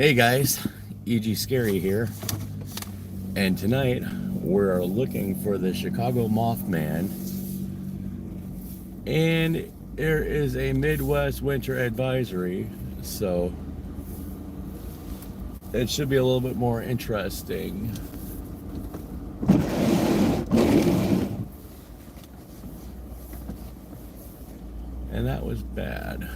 Hey guys, EG Scary here, and tonight we're looking for the Chicago Mothman, and there is a Midwest winter advisory, so it should be a little bit more interesting. And that was bad.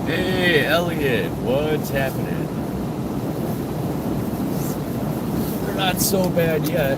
Hey Elliot, what's happening? They're not so bad yet.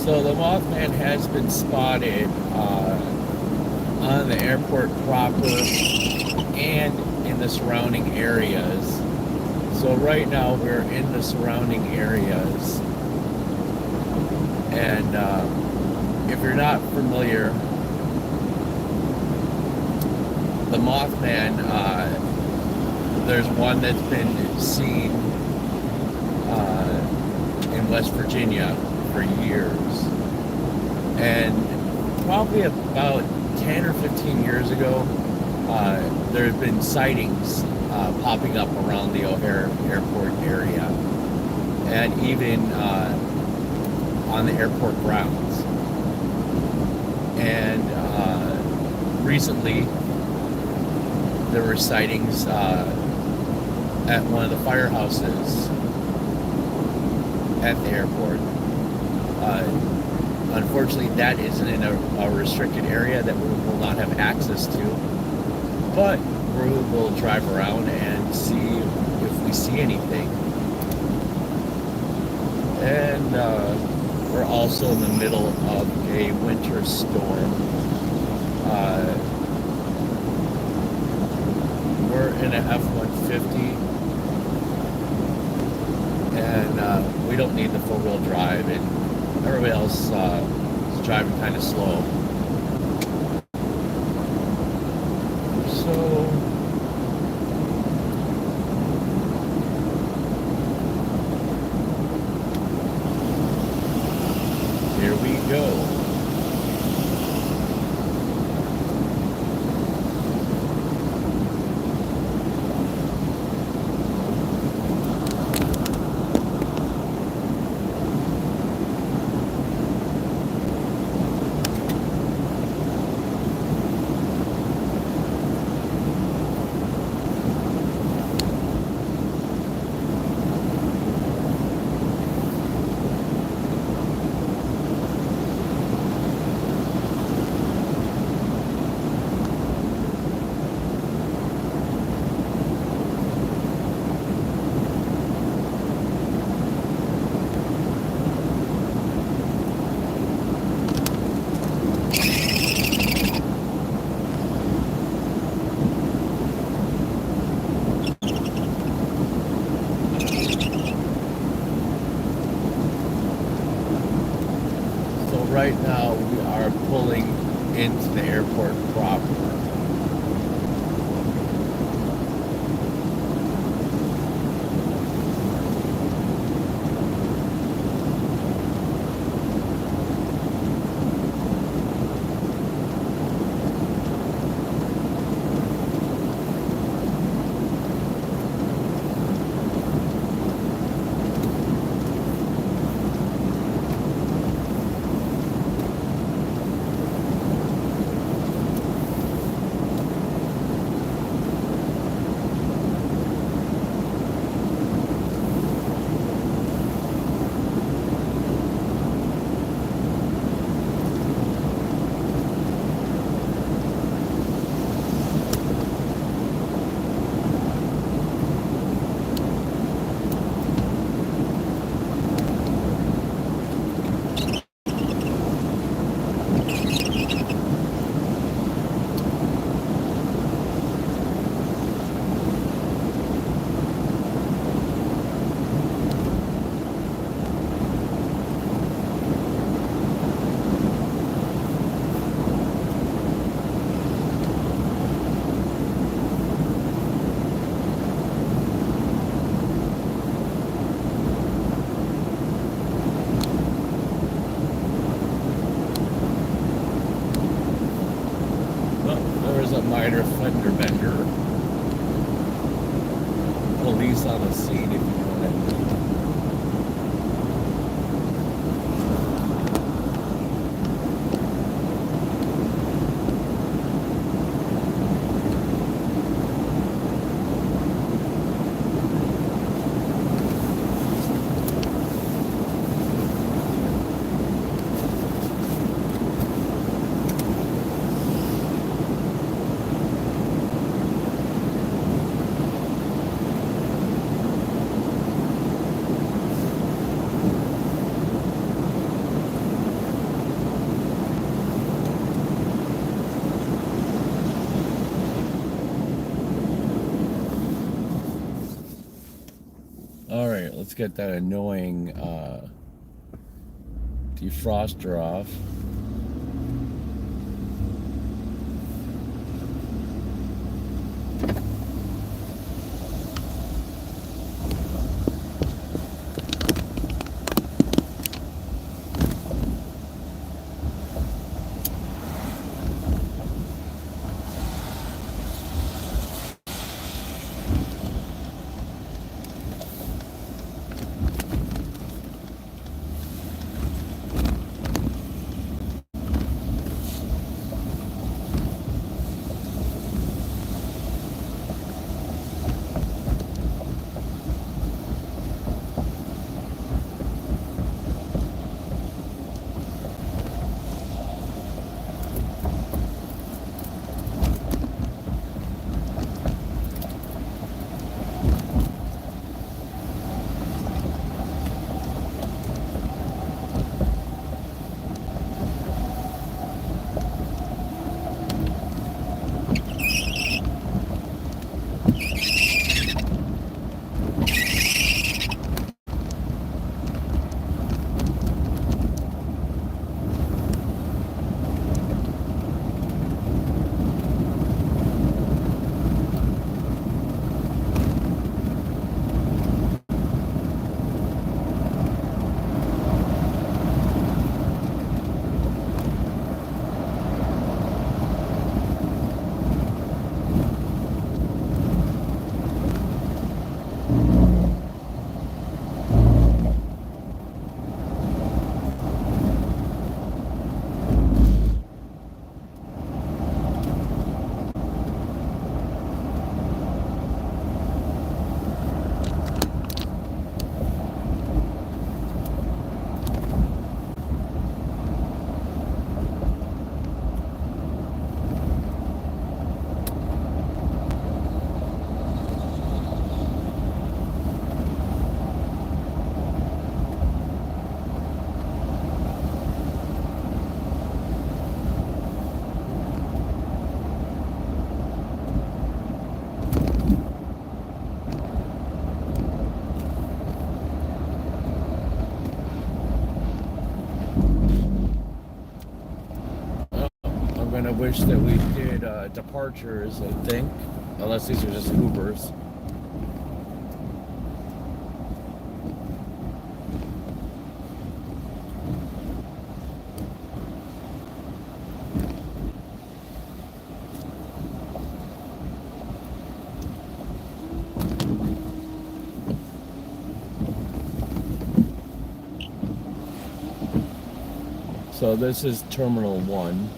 So the Mothman has been spotted on the airport proper and in the surrounding areas. So right now we're in the surrounding areas. And if you're not familiar, the Mothman, there's one that's been seen in West Virginia for years. And probably about 10 or 15 years ago, there have been sightings popping up around the O'Hare Airport area, and even on the airport grounds. And recently, there were sightings at one of the firehouses at the airport. Unfortunately, that isn't in a restricted area that we will not have access to, but we will drive around and see if we see anything. And we're also in the middle of a winter storm. We're in an F-150, and we don't need the four-wheel drive, and everybody else is driving kind of slow. go. Right now we are pulling into the airport proper. A minor fender bender. Police on the scene, if you know what I mean. Alright, let's get that annoying defroster off. wish that we did departures, I think. Unless these are just Ubers. So this is Terminal 1.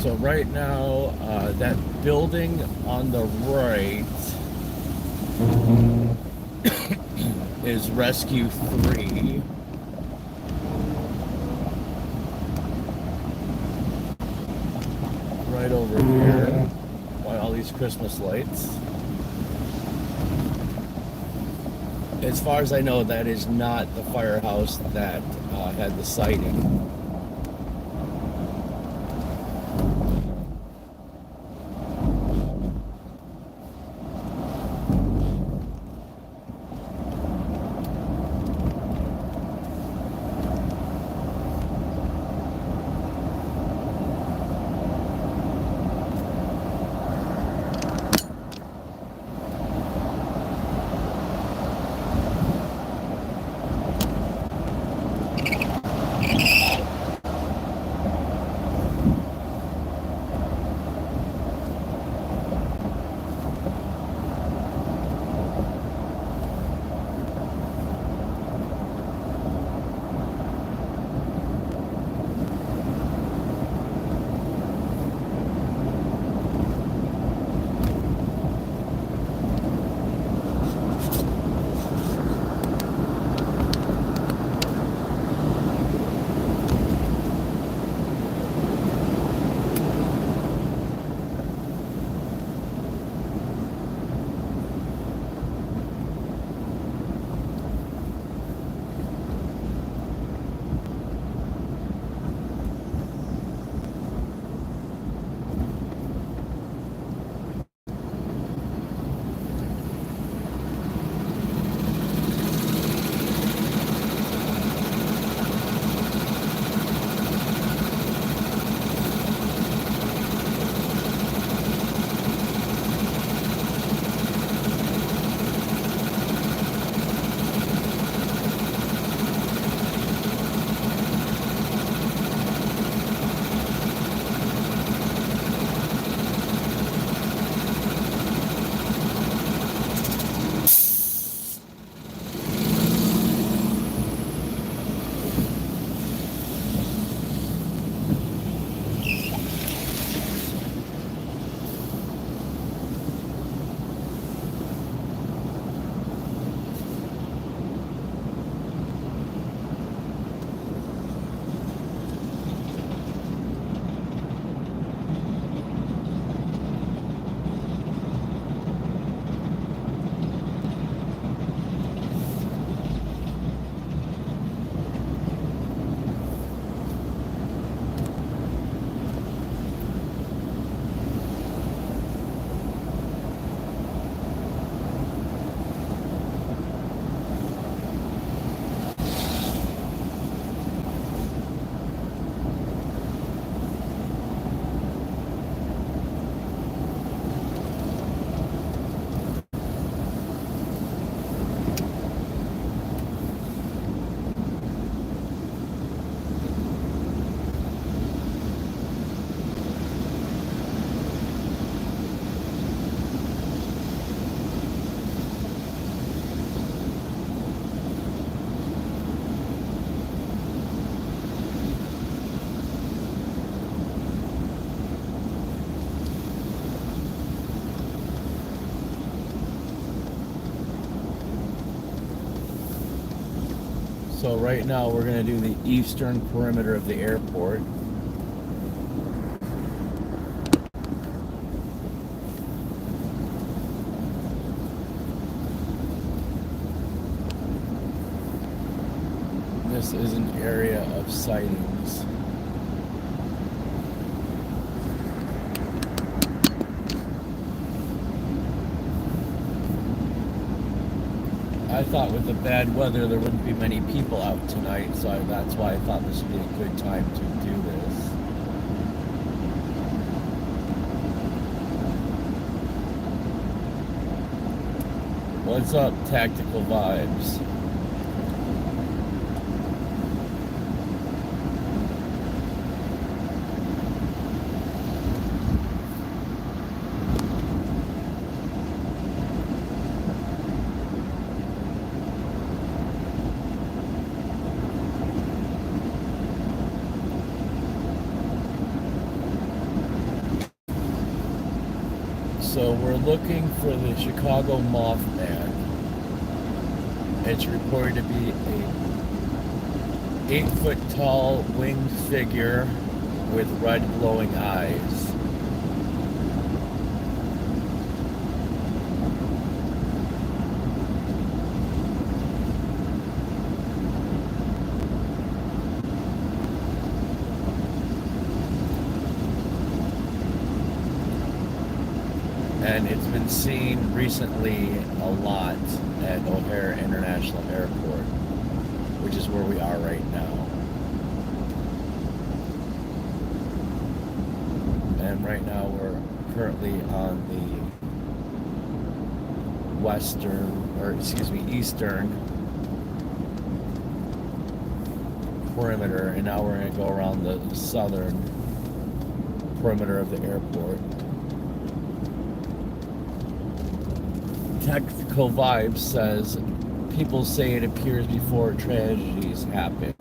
So right now, that building on the right is Rescue 3. Right over here, by all these Christmas lights. As far as I know, that is not the firehouse that had the sighting. So right now we're going to do the eastern perimeter of the airport. This is an area of sightings. I thought with the bad weather there wouldn't be many people out tonight, so that's why I thought this would be a good time to do this. What's up, Tactical Vibes? So we're looking for the Chicago Mothman. It's reported to be a 8-foot tall winged figure with red glowing eyes. And it's been seen recently a lot at O'Hare International Airport, which is where we are right now. And right now we're currently on the eastern perimeter, and now we're going to go around the southern perimeter of the airport. Tactical Vibes says, people say it appears before tragedies happen.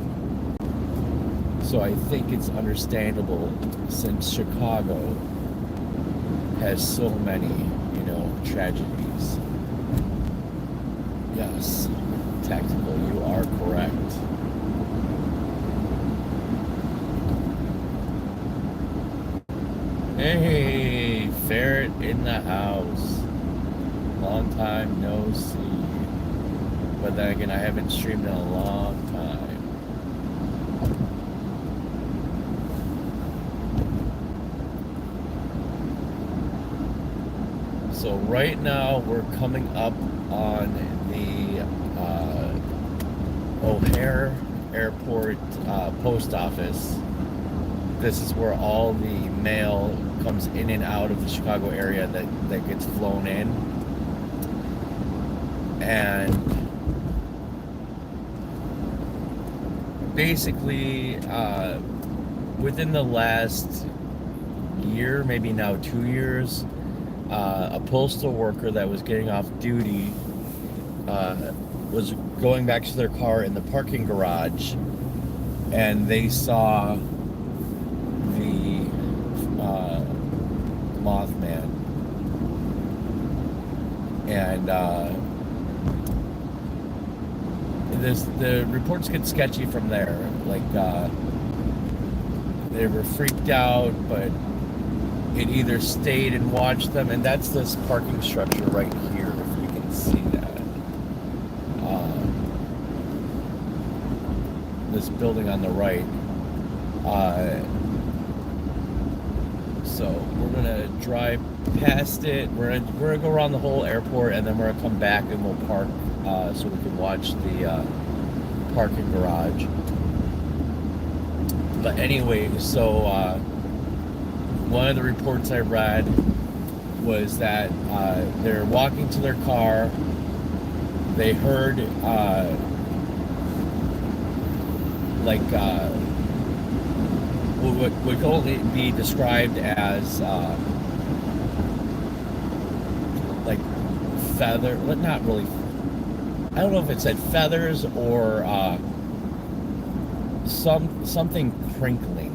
So I think it's understandable since Chicago has so many, tragedies. Yes, Tactical, you are correct. Hey, ferret in the house. Long time no see. But then again, I haven't streamed in a long time. So right now we're coming up on the O'Hare Airport post office. This is where all the mail comes in and out of the Chicago area that gets flown in. And basically, within the last year, maybe now 2 years, a postal worker that was getting off duty was going back to their car in the parking garage, and they saw the Mothman. And the reports get sketchy from there. Like, they were freaked out, but it either stayed and watched them, and that's this parking structure right here, if you can see that. This building on the right. So we're gonna drive past it. We're gonna go around the whole airport, and then we're gonna come back and we'll park so we can watch the parking garage. But anyway, so one of the reports I read was that they're walking to their car. They heard what would only be described as like feather, but not really. I don't know if it said feathers or something crinkling.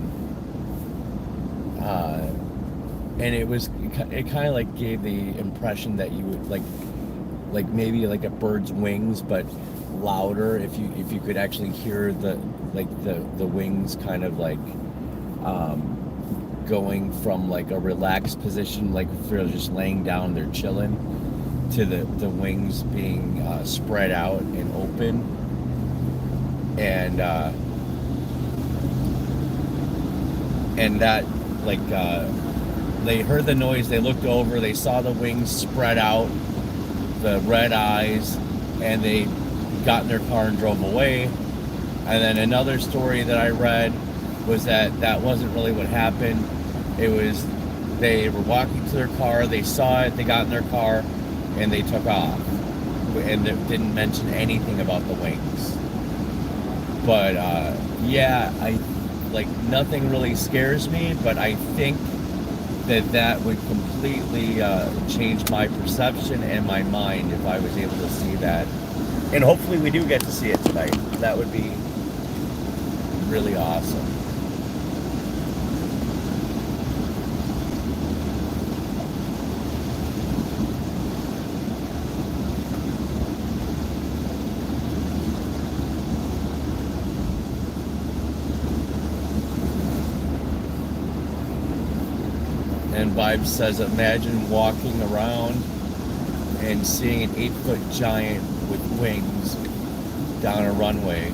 And it kind of like gave the impression that you would like maybe like a bird's wings, but louder if you could actually hear the wings kind of like going from like a relaxed position, like if they're just laying down, they're chilling, to the wings being spread out and open. And that, like, they heard the noise, they looked over, they saw the wings spread out, the red eyes, and they got in their car and drove away. And then another story that I read was that wasn't really what happened. It was, they were walking to their car, they saw it, they got in their car, and they took off. And it didn't mention anything about the wings. But yeah, nothing really scares me, but I think that would completely change my perception and my mind if I was able to see that. And hopefully we do get to see it tonight. That would be really awesome. And Vibes says, imagine walking around and seeing an 8-foot giant with wings down a runway.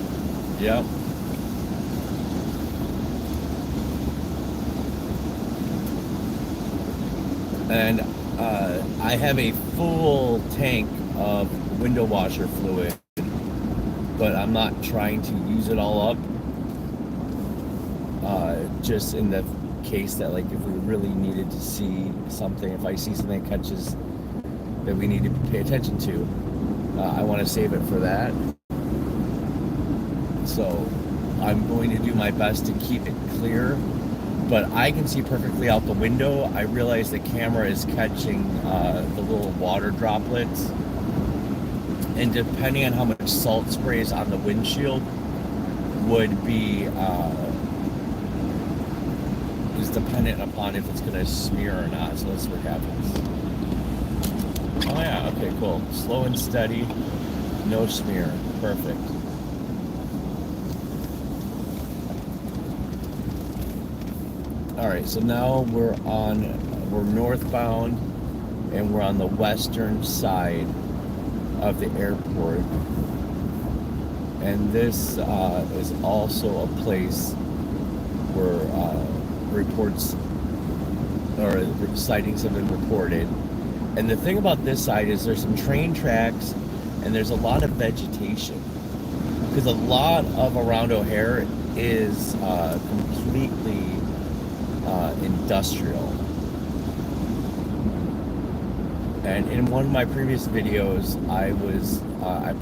Yep. And I have a full tank of window washer fluid, but I'm not trying to use it all up. Just in the case that, like, if we really needed to see something, if I see something that catches that we need to pay attention to, I want to save it for that. So I'm going to do my best to keep it clear, but I can see perfectly out the window. I realize the camera is catching the little water droplets, and depending on how much salt spray is on the windshield would be is dependent upon if it's going to smear or not. So let's see what happens. Oh yeah, okay, cool. Slow and steady, no smear. Perfect. Alright, so now we're northbound, and we're on the western side of the airport. And this is also a place where reports or sightings have been reported. And the thing about this side is there's some train tracks and there's a lot of vegetation, because a lot of around O'Hare is completely industrial. And in one of my previous videos, I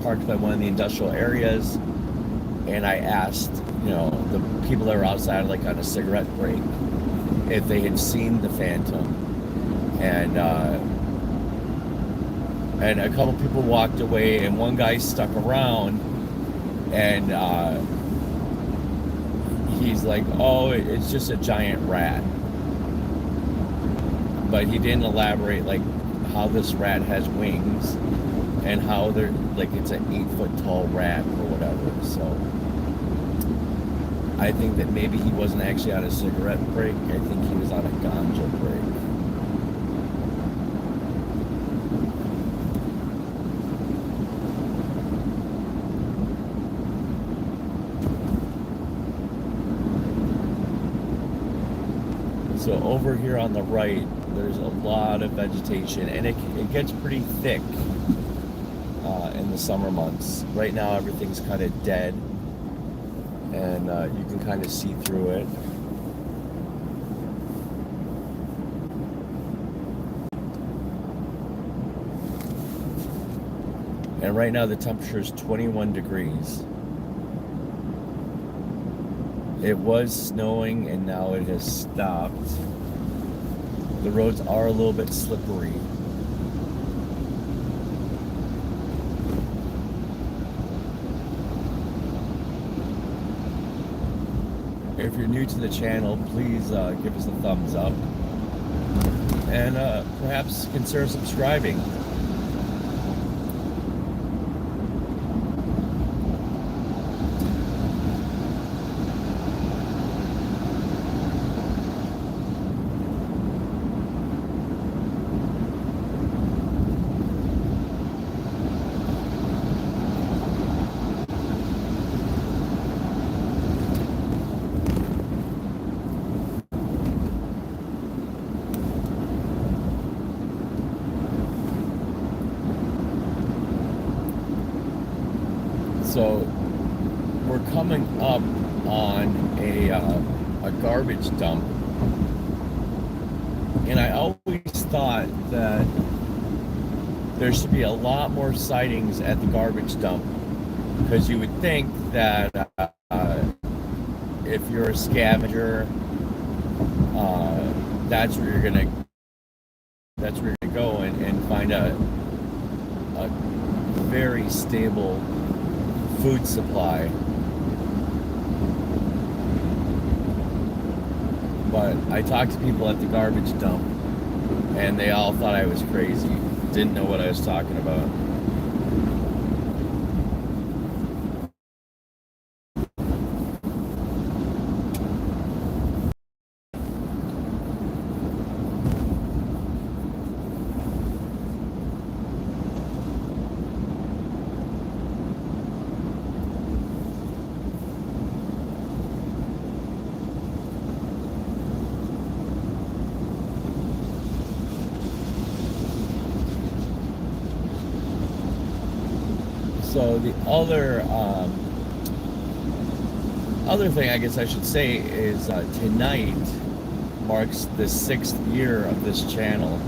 parked by one of the industrial areas, and I asked, the people that were outside, like on a cigarette break, if they had seen the Phantom. And a couple people walked away, and one guy stuck around, and he's like, oh, it's just a giant rat. But he didn't elaborate, like, how this rat has wings and how they're, like, it's an 8-foot tall rat or whatever. So I think that maybe he wasn't actually on a cigarette break. I think he was on a ganja break. So over here on the right, there's a lot of vegetation, and it gets pretty thick in the summer months. Right now, everything's kind of dead, and you can kind of see through it. And right now, the temperature is 21 degrees. It was snowing, and now it has stopped. The roads are a little bit slippery. If you're new to the channel, please give us a thumbs up, and perhaps consider subscribing. So we're coming up on a garbage dump, and I always thought that there should be a lot more sightings at the garbage dump, because you would think that if you're a scavenger, that's where you're gonna go and find a very stable food supply. But I talked to people at the garbage dump, and they all thought I was crazy. Didn't know what I was talking about. So the other thing I guess I should say is tonight marks the 6th year of this channel,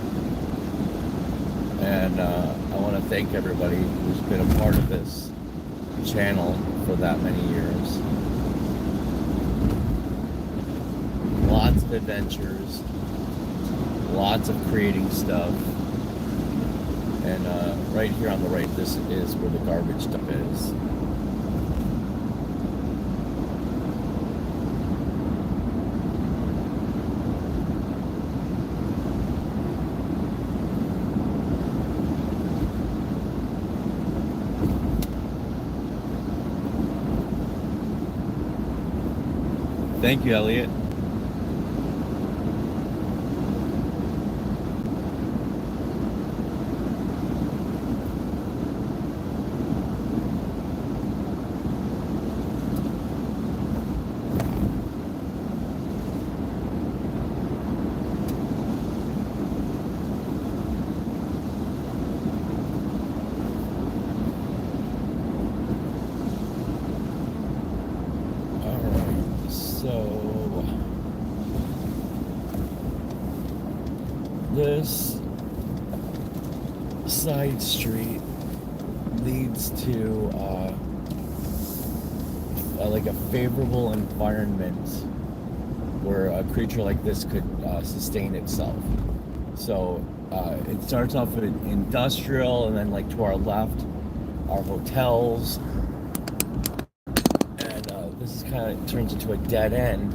and I want to thank everybody who's been a part of this channel for that many years. Lots of adventures, lots of creating stuff. And right here on the right, this is where the garbage dump is. Thank you, Elliot. So this side street leads to like a favorable environment where a creature like this could sustain itself. So it starts off with industrial, and then like to our left are hotels. This is kind of turns into a dead end,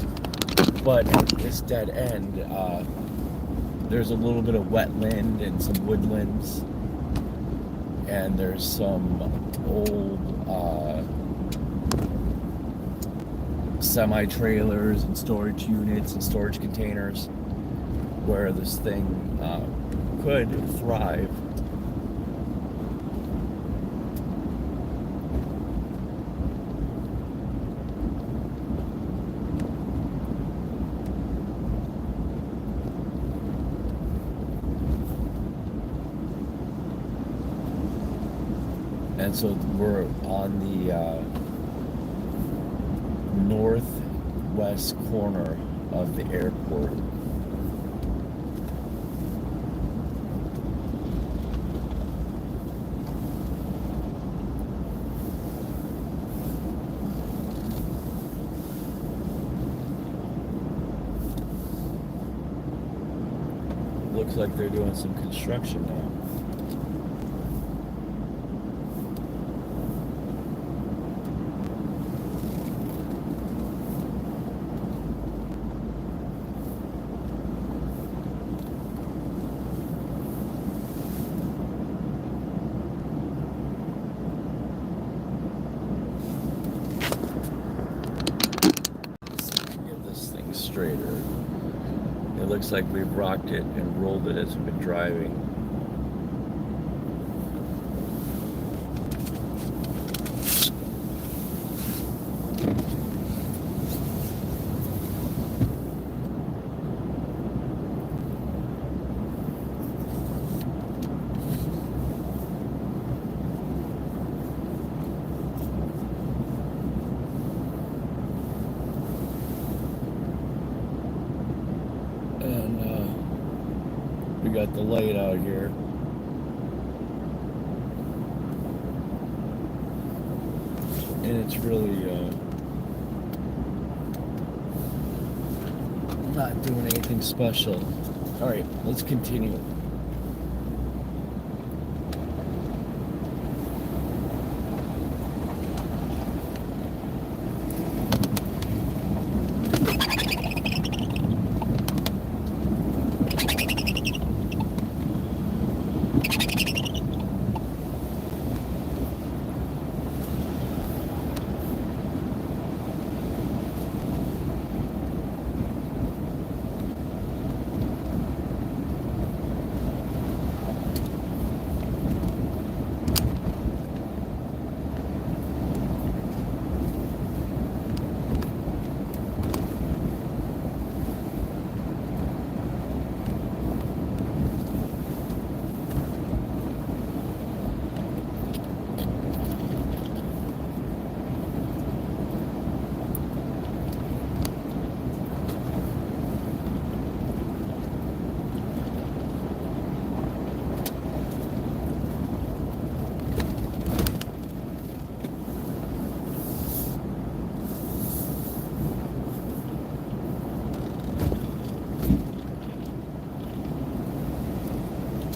but at this dead end, there's a little bit of wetland and some woodlands, and there's some old semi-trailers and storage units and storage containers where this thing could thrive. And so we're on the northwest corner of the airport. Looks like they're doing some construction now. Straighter. It looks like we've rocked it and rolled it as we've been driving. We got the light out here. And it's really not doing anything special. Alright, let's continue.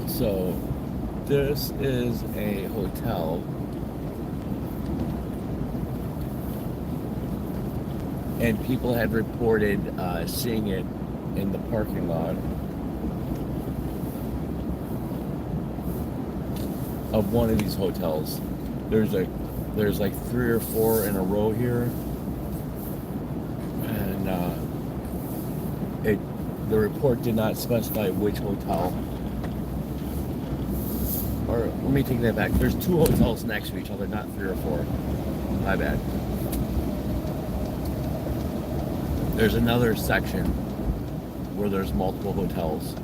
So, this is a hotel. And people had reported seeing it in the parking lot of one of these hotels. There's like 3 or 4 in a row here, and the report did not specify which hotel. Or let me take that back. There's 2 hotels next to each other, not 3 or 4. My bad. There's another section where there's multiple hotels.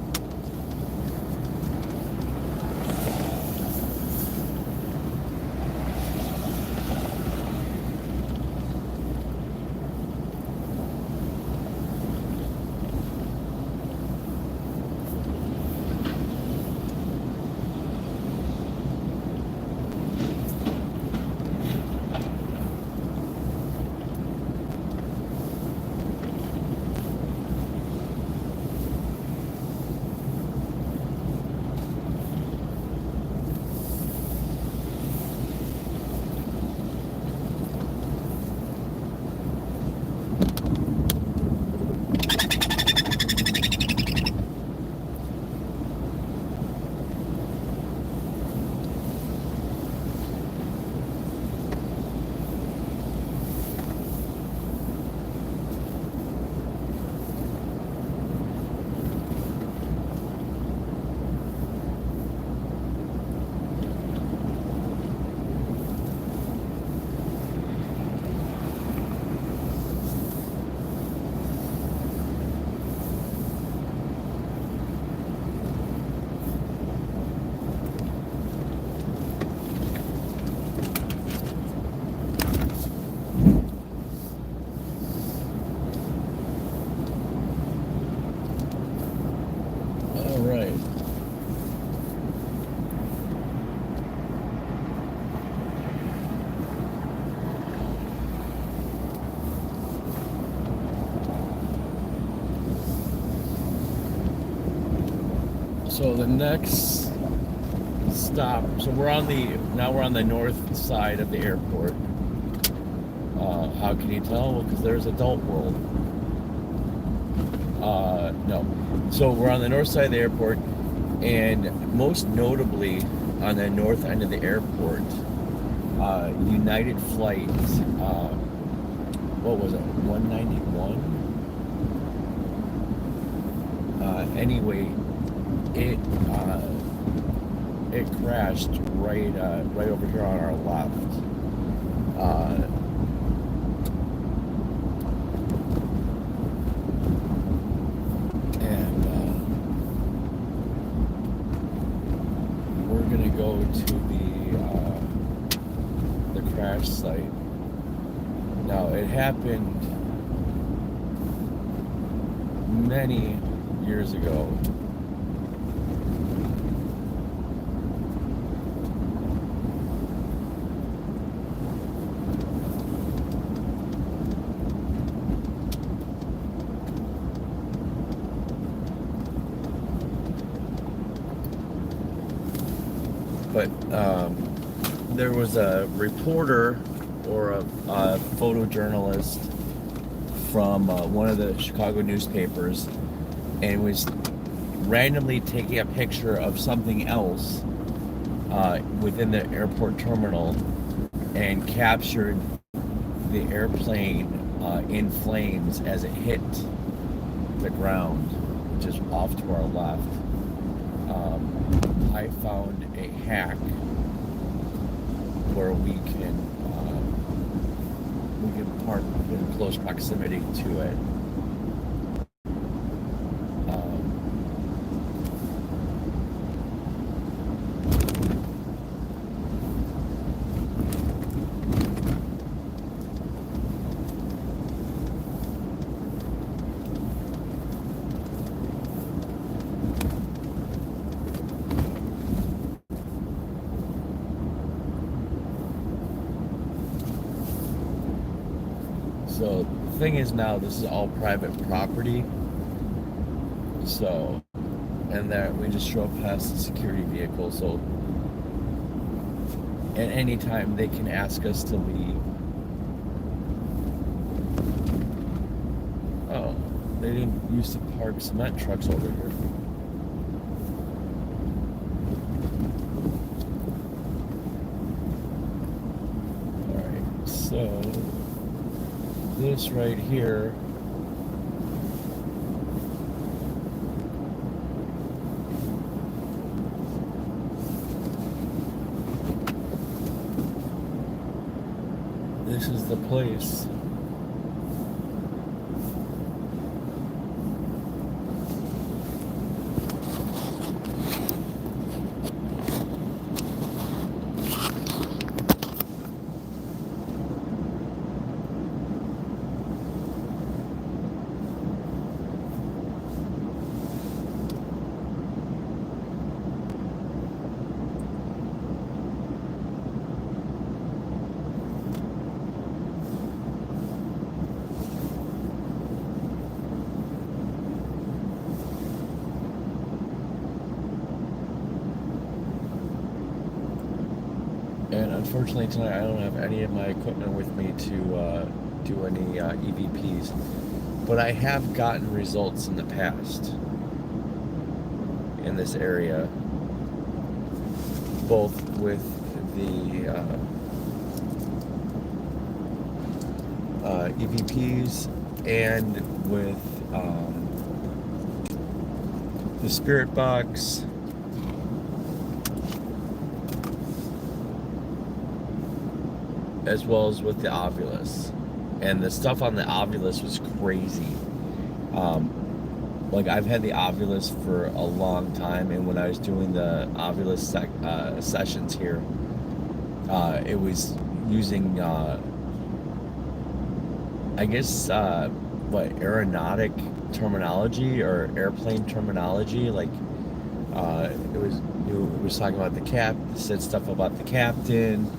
So the next stop, so we're on the north side of the airport. How can you tell? Well, because there's Adult World. No. So we're on the north side of the airport, and most notably on the north end of the airport, United Flight, what was it, 191? Anyway, it crashed right over here on our left. And we're gonna go to the crash site. Now, it happened many years ago. but there was a reporter or a photojournalist from one of the Chicago newspapers, and was randomly taking a picture of something else within the airport terminal, and captured the airplane in flames as it hit the ground, which is off to our left. I found a hack where we can park in close proximity to it. So the thing is, now this is all private property. So, and that we just drove past the security vehicle. So at any time they can ask us to leave. Oh, they didn't used to park cement trucks over here. Alright, so this right here this is the place. And unfortunately tonight I don't have any of my equipment with me to do any EVPs, but I have gotten results in the past in this area, both with the EVPs and with the spirit box. As well as with the Ovilus. And the stuff on the Ovilus was crazy. Like, I've had the Ovilus for a long time, and when I was doing the Ovilus sessions here, it was using, I guess, aeronautic terminology or airplane terminology. Like, it was talking about the said stuff about the captain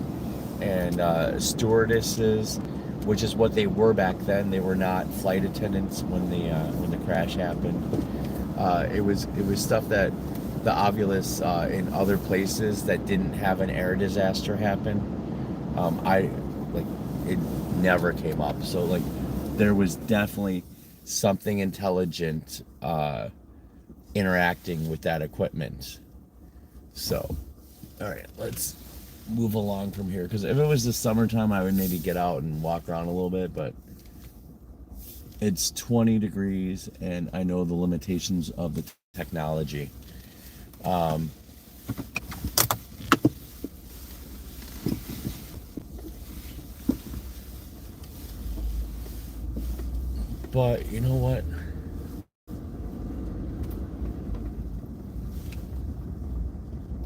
and stewardesses, which is what they were back then. They were not flight attendants when the crash happened. It was stuff that the Ovilus in other places that didn't have an air disaster happen. It never came up. So like there was definitely something intelligent interacting with that equipment. So, all right, let's move along from here, because if it was the summertime I would maybe get out and walk around a little bit, but it's 20 degrees and I know the limitations of the technology. But you know what?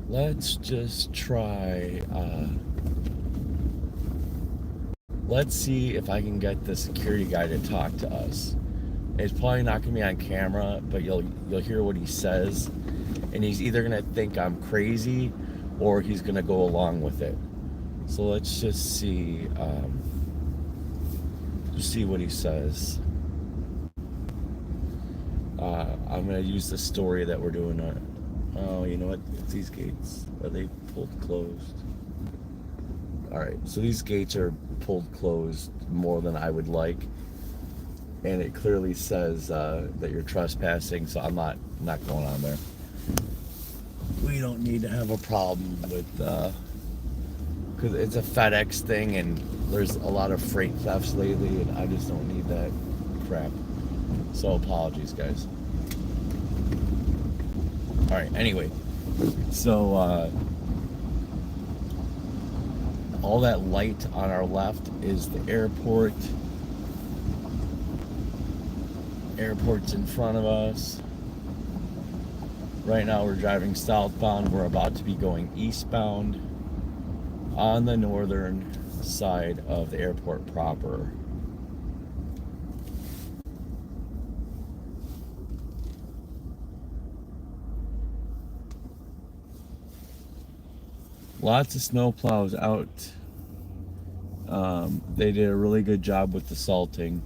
Let's just try, let's see if I can get the security guy to talk to us. It's probably not going to be on camera, but you'll hear what he says, and he's either going to think I'm crazy or he's going to go along with it. So let's just see what he says. I'm going to use the story that we're doing Oh, you know what? It's these gates. Are they pulled closed? Alright, so these gates are pulled closed more than I would like. And it clearly says that you're trespassing, so I'm not going on there. We don't need to have a problem with, because it's a FedEx thing, and there's a lot of freight thefts lately, and I just don't need that crap. So apologies, guys. All right. Anyway, so all that light on our left is the airport. Airport's in front of us. Right now we're driving southbound. We're about to be going eastbound on the northern side of the airport proper. Lots of snowplows out. They did a really good job with the salting.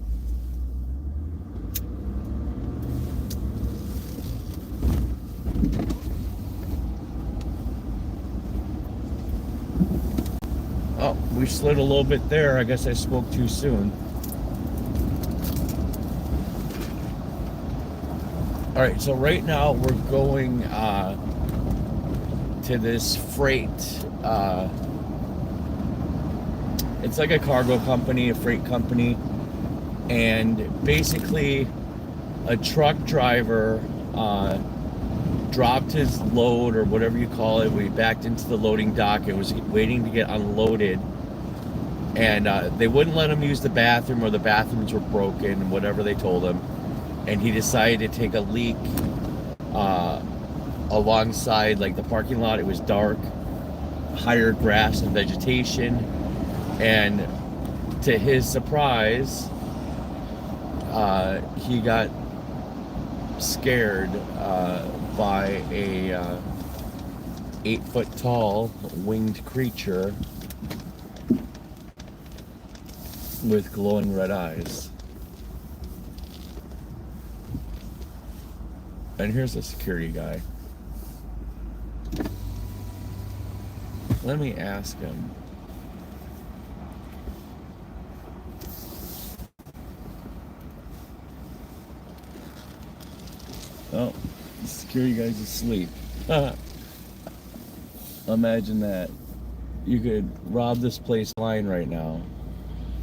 Oh, we slid a little bit there. I guess I spoke too soon. All right, so right now we're going to this freight. It's like a cargo company, a freight company, and basically a truck driver dropped his load, or whatever you call it. We backed into the loading dock. It was waiting to get unloaded, and they wouldn't let him use the bathroom, or the bathrooms were broken, whatever they told him. And he decided to take a leak alongside, like, the parking lot. It was dark, higher grass and vegetation, and to his surprise, he got scared by a 8-foot tall winged creature with glowing red eyes. And here's a security guy. Let me ask him. Oh, the security guy's asleep. Imagine that. You could rob this place blind right now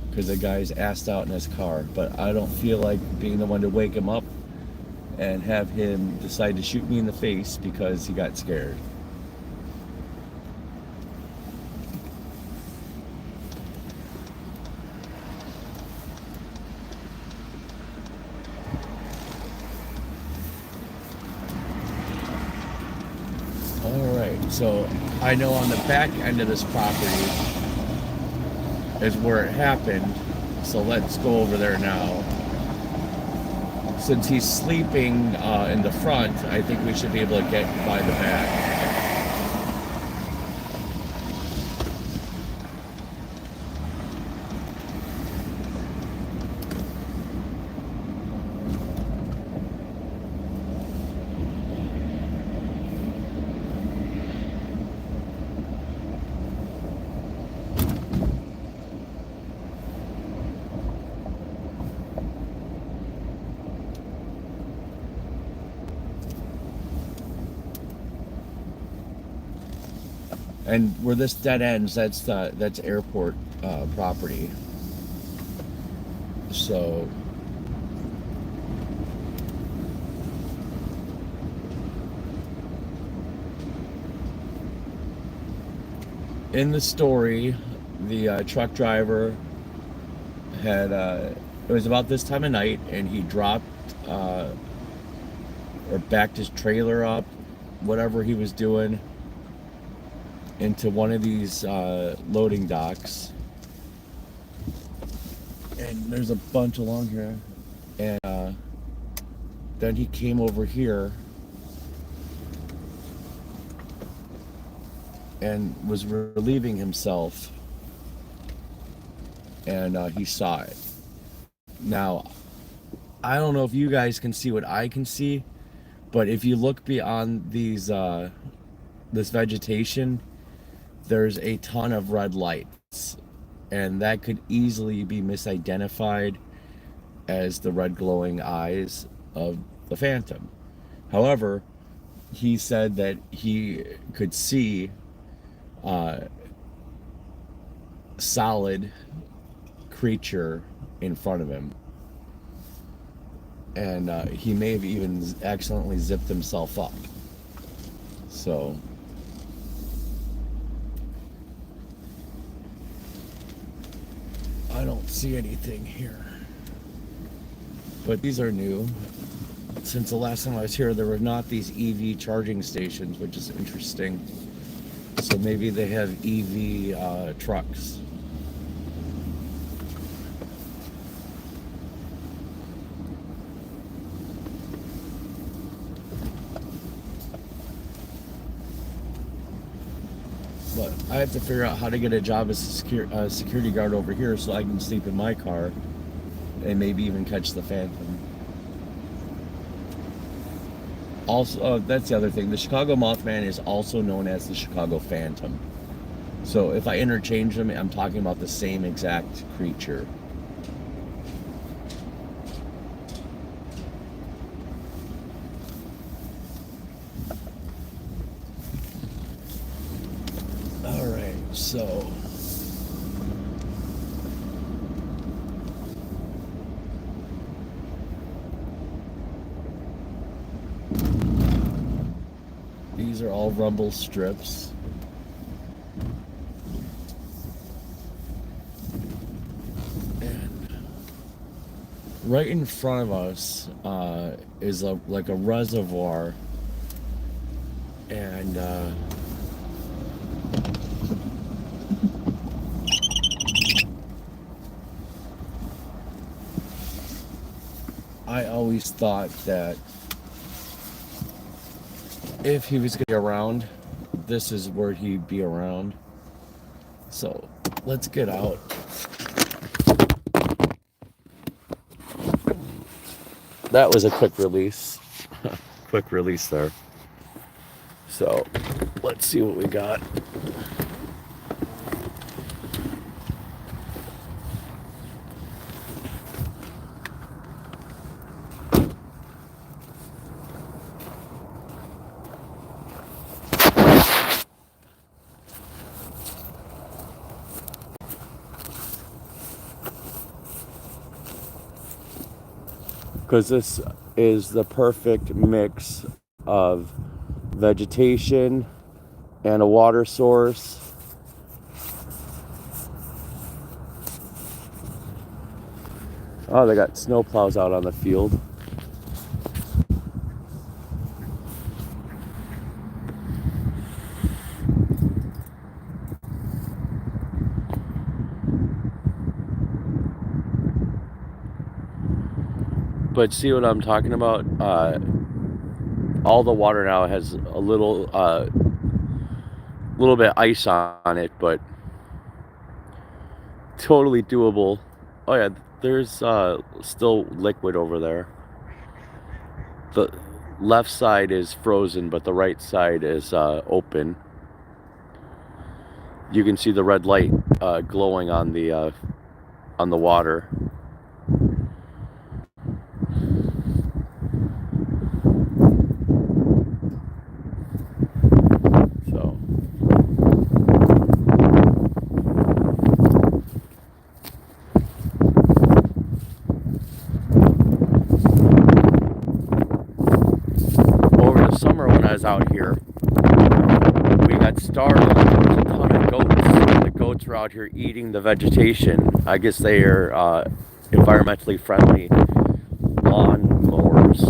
because the guy's assed out in his car, but I don't feel like being the one to wake him up and have him decide to shoot me in the face because he got scared. Alright, so I know on the back end of this property is where it happened, so let's go over there now. Since he's sleeping in the front, I think we should be able to get by the back. And where this dead ends, that's airport property. So in the story, the truck driver had it was about this time of night, and he dropped or backed his trailer up, whatever he was doing, into one of these loading docks, and there's a bunch along here, and then he came over here and was relieving himself, and he saw it. Now, I don't know if you guys can see what I can see, But if you look beyond this vegetation, there's a ton of red lights, and that could easily be misidentified as the red glowing eyes of the phantom. However, he said that he could see solid creature in front of him, and he may have even accidentally zipped himself up. So I don't see anything here, but these are new. Since the last time I was here, there were not these EV charging stations, which is interesting. So maybe they have EV trucks. But I have to figure out how to get a job as a security guard over here so I can sleep in my car and maybe even catch the phantom. Also, that's the other thing. The Chicago Mothman is also known as the Chicago Phantom. So if I interchange them, I'm talking about the same exact creature. All right, so these are all rumble strips. And right in front of us is like a reservoir. And I always thought that if he was going to be around, this is where he'd be around. So let's get out. That was a quick release. Quick release there. So let's see what we got. Because this is the perfect mix of vegetation and a water source. Oh, they got snow plows out on the field. But see what I'm talking about? All the water now has a little bit of ice on it, but totally doable. Oh yeah, there's still liquid over there. The left side is frozen, but the right side is open. You can see the red light glowing on the water. Summer when I was out here, we got startled. There was a ton of goats, and the goats were out here eating the vegetation. I guess they are environmentally friendly lawn mowers.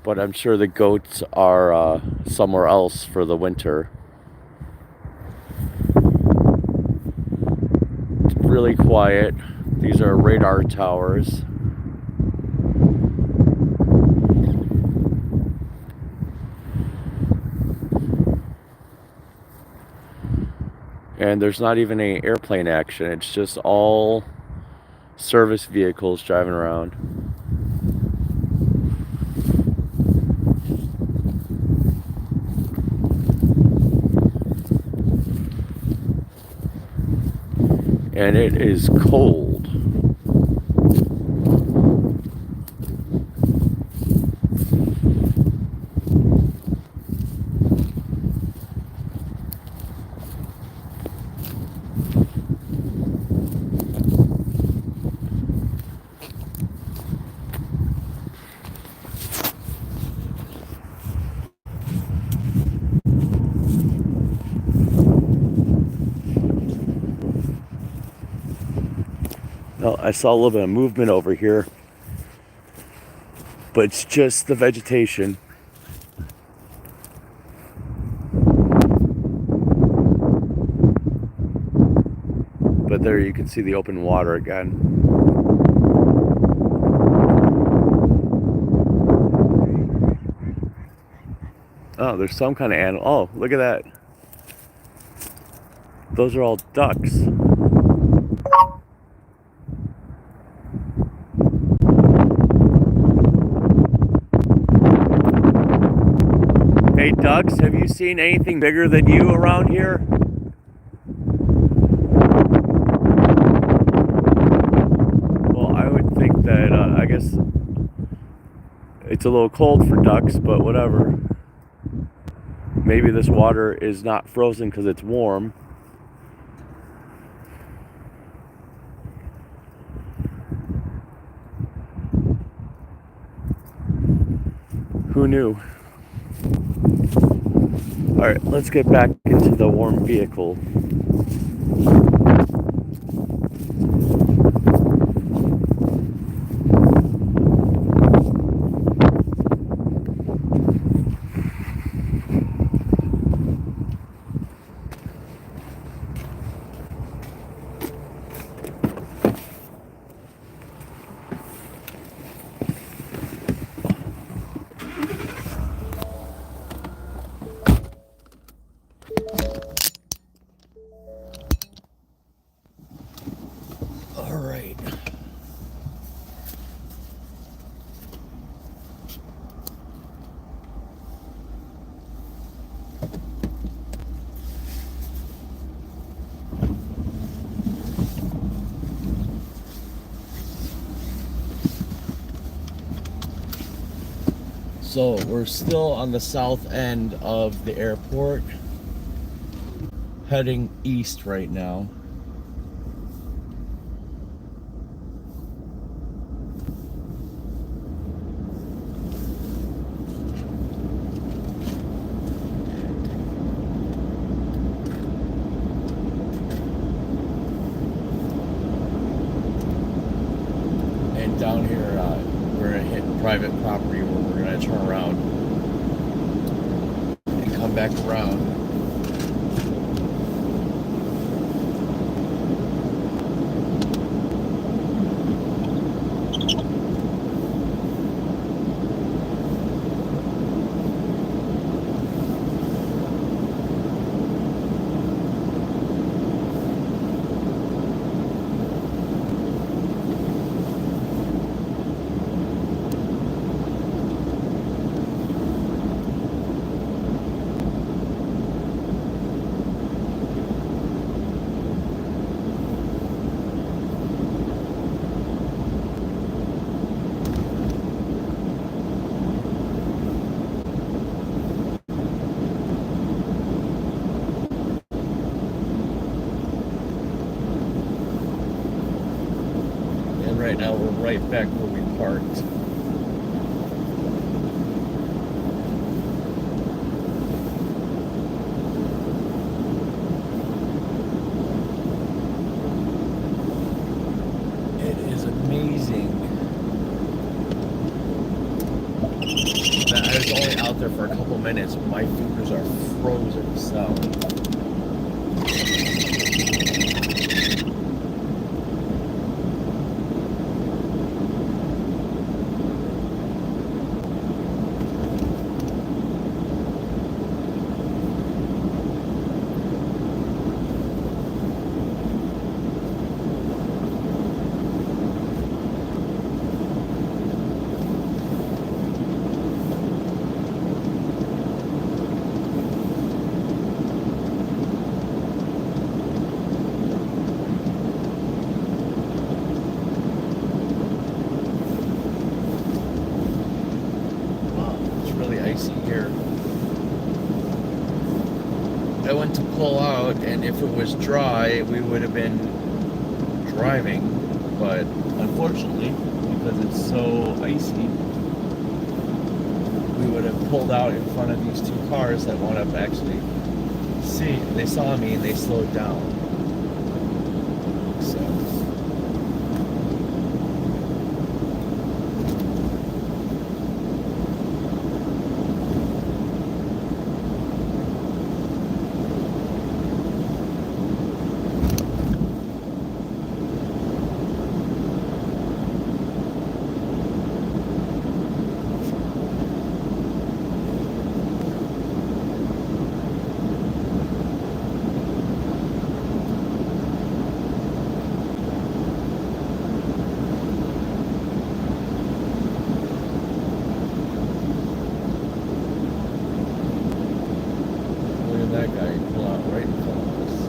But I'm sure the goats are somewhere else for the winter. It's really quiet. These are radar towers. And there's not even any airplane action. It's just all service vehicles driving around. And it is cold. Well, I saw a little bit of movement over here, but it's just the vegetation. But there you can see the open water again. Oh, there's some kind of animal. Oh, look at that. Those are all ducks. Hey, ducks, have you seen anything bigger than you around here? Well, I would think that, I guess it's a little cold for ducks, but whatever. Maybe this water is not frozen because it's warm. Who knew? Alright, let's get back into the warm vehicle. Alright. So we're still on the south end of the airport, heading east right now. And down here, we're gonna hit private property where we're gonna turn around and come back around. Right now we're right back where we parked. It is amazing that I was only out there for a couple minutes, but my fingers are frozen, so And if it was dry, we would have been driving. But unfortunately, because it's so icy, we would have pulled out in front of these two cars that wound up actually they saw me and they slowed down. So that guy pull out right in front of us.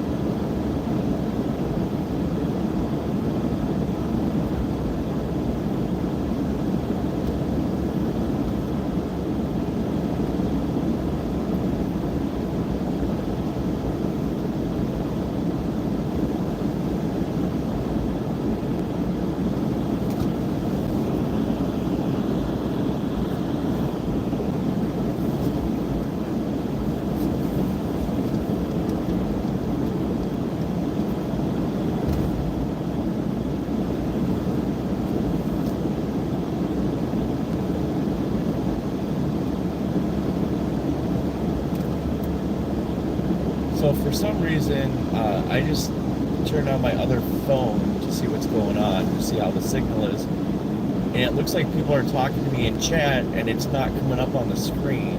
So for some reason, I just turned on my other phone to see what's going on, to see how the signal is. And it looks like people are talking to me in chat, and it's not coming up on the screen.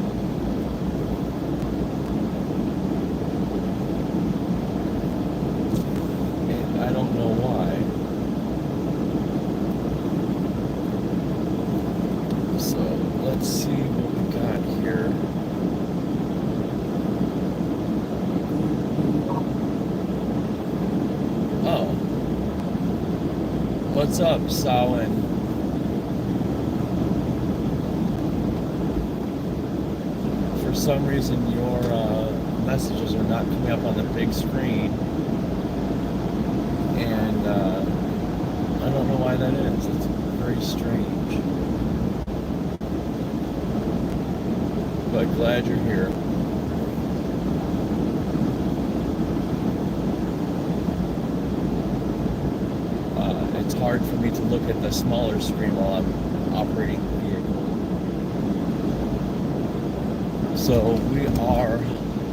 And I don't know why. So let's see what we got here. Oh. What's up, Samhain? For some reason, your messages are not coming up on the big screen. And I don't know why that is. It's very strange. But glad you're here. It's hard for me to look at the smaller screen while I'm operating the vehicle. So we are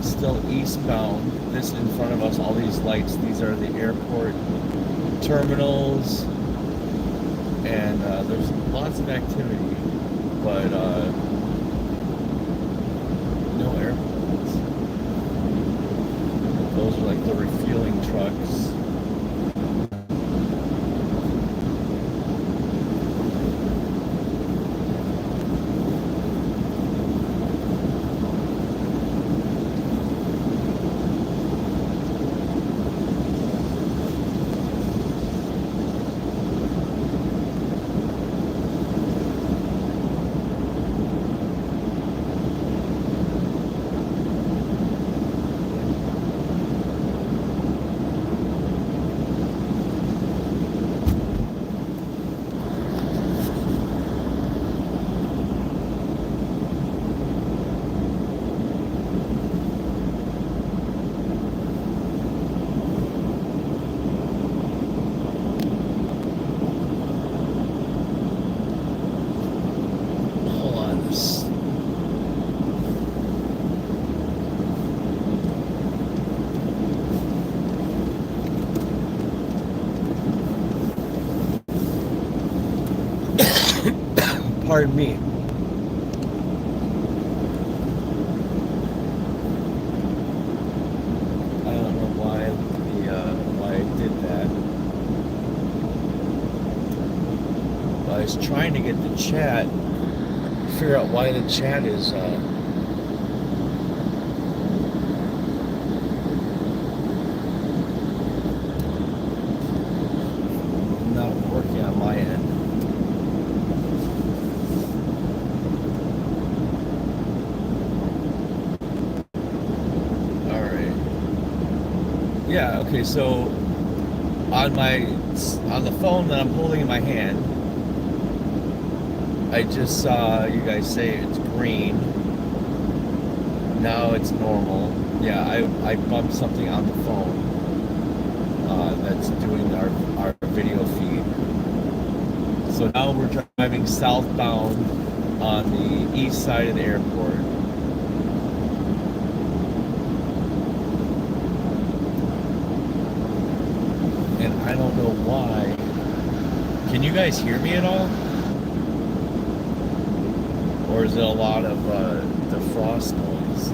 still eastbound. This in front of us, all these lights, these are the airport terminals. And there's lots of activity, but no airplanes. Those are like the refueling trucks. Pardon me. I don't know why I did that. But I was trying to get the chat, figure out why the chat is not working on my end. Okay, so on the phone that I'm holding in my hand, I just saw you guys say it's green. Now it's normal. Yeah, I bumped something on the phone that's doing our video feed. So now we're driving southbound on the east side of the airport. And I don't know why. Can you guys hear me at all? Or is it a lot of the frost noise?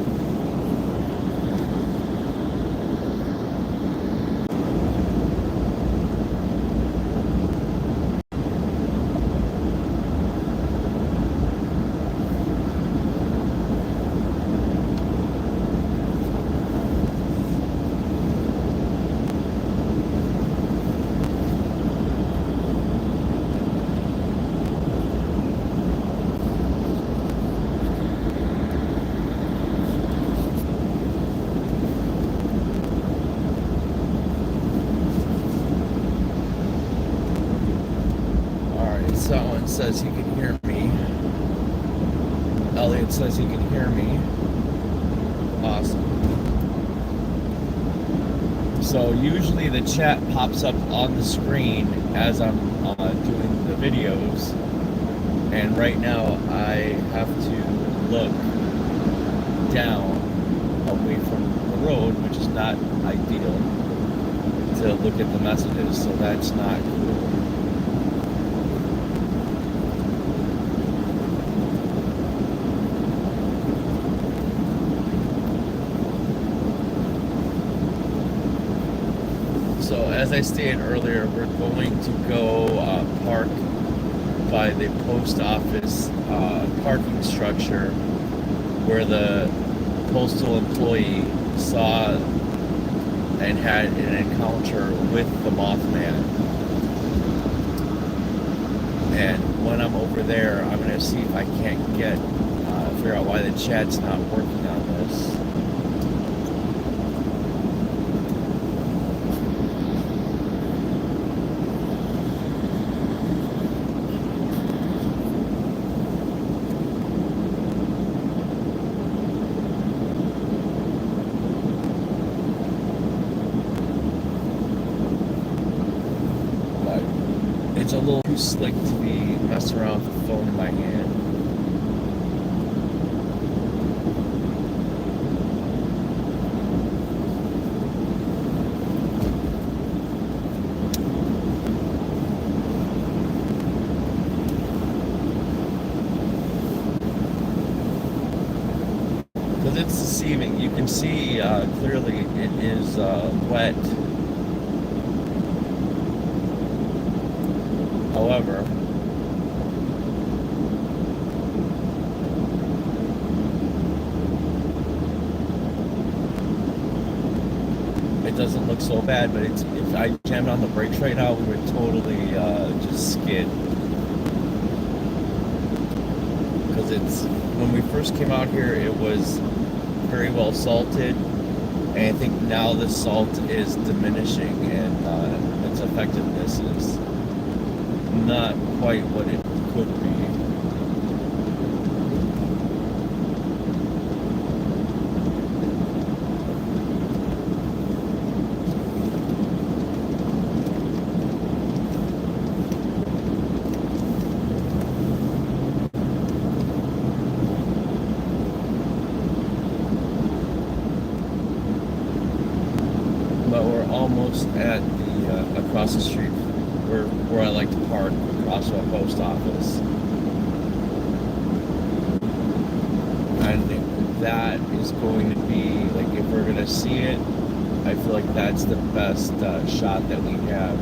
Someone says he can hear me. Elliot says he can hear me. Awesome. So usually the chat pops up on the screen as I'm doing the videos, and right now I have to look down away from the road, which is not ideal, to look at the messages, so that's not cool. So as I stated earlier, we're going to go park by the post office parking structure where the postal employee saw and had an encounter with the Mothman. And when I'm over there, I'm going to see if I can't figure out why the chat's not working on this. It's a little too slick to be messing around with the phone in my hand. Because it's deceiving. You can see clearly it is wet. However, it doesn't look so bad, but if I jammed on the brakes right now, we would totally just skid. Because when we first came out here, it was very well salted, and I think now the salt is diminishing, and its effectiveness is not quite what it could be. But we're almost at the across the street where I like to park, across from a post office. And that is going to be, like, if we're going to see it, I feel like that's the best shot that we have.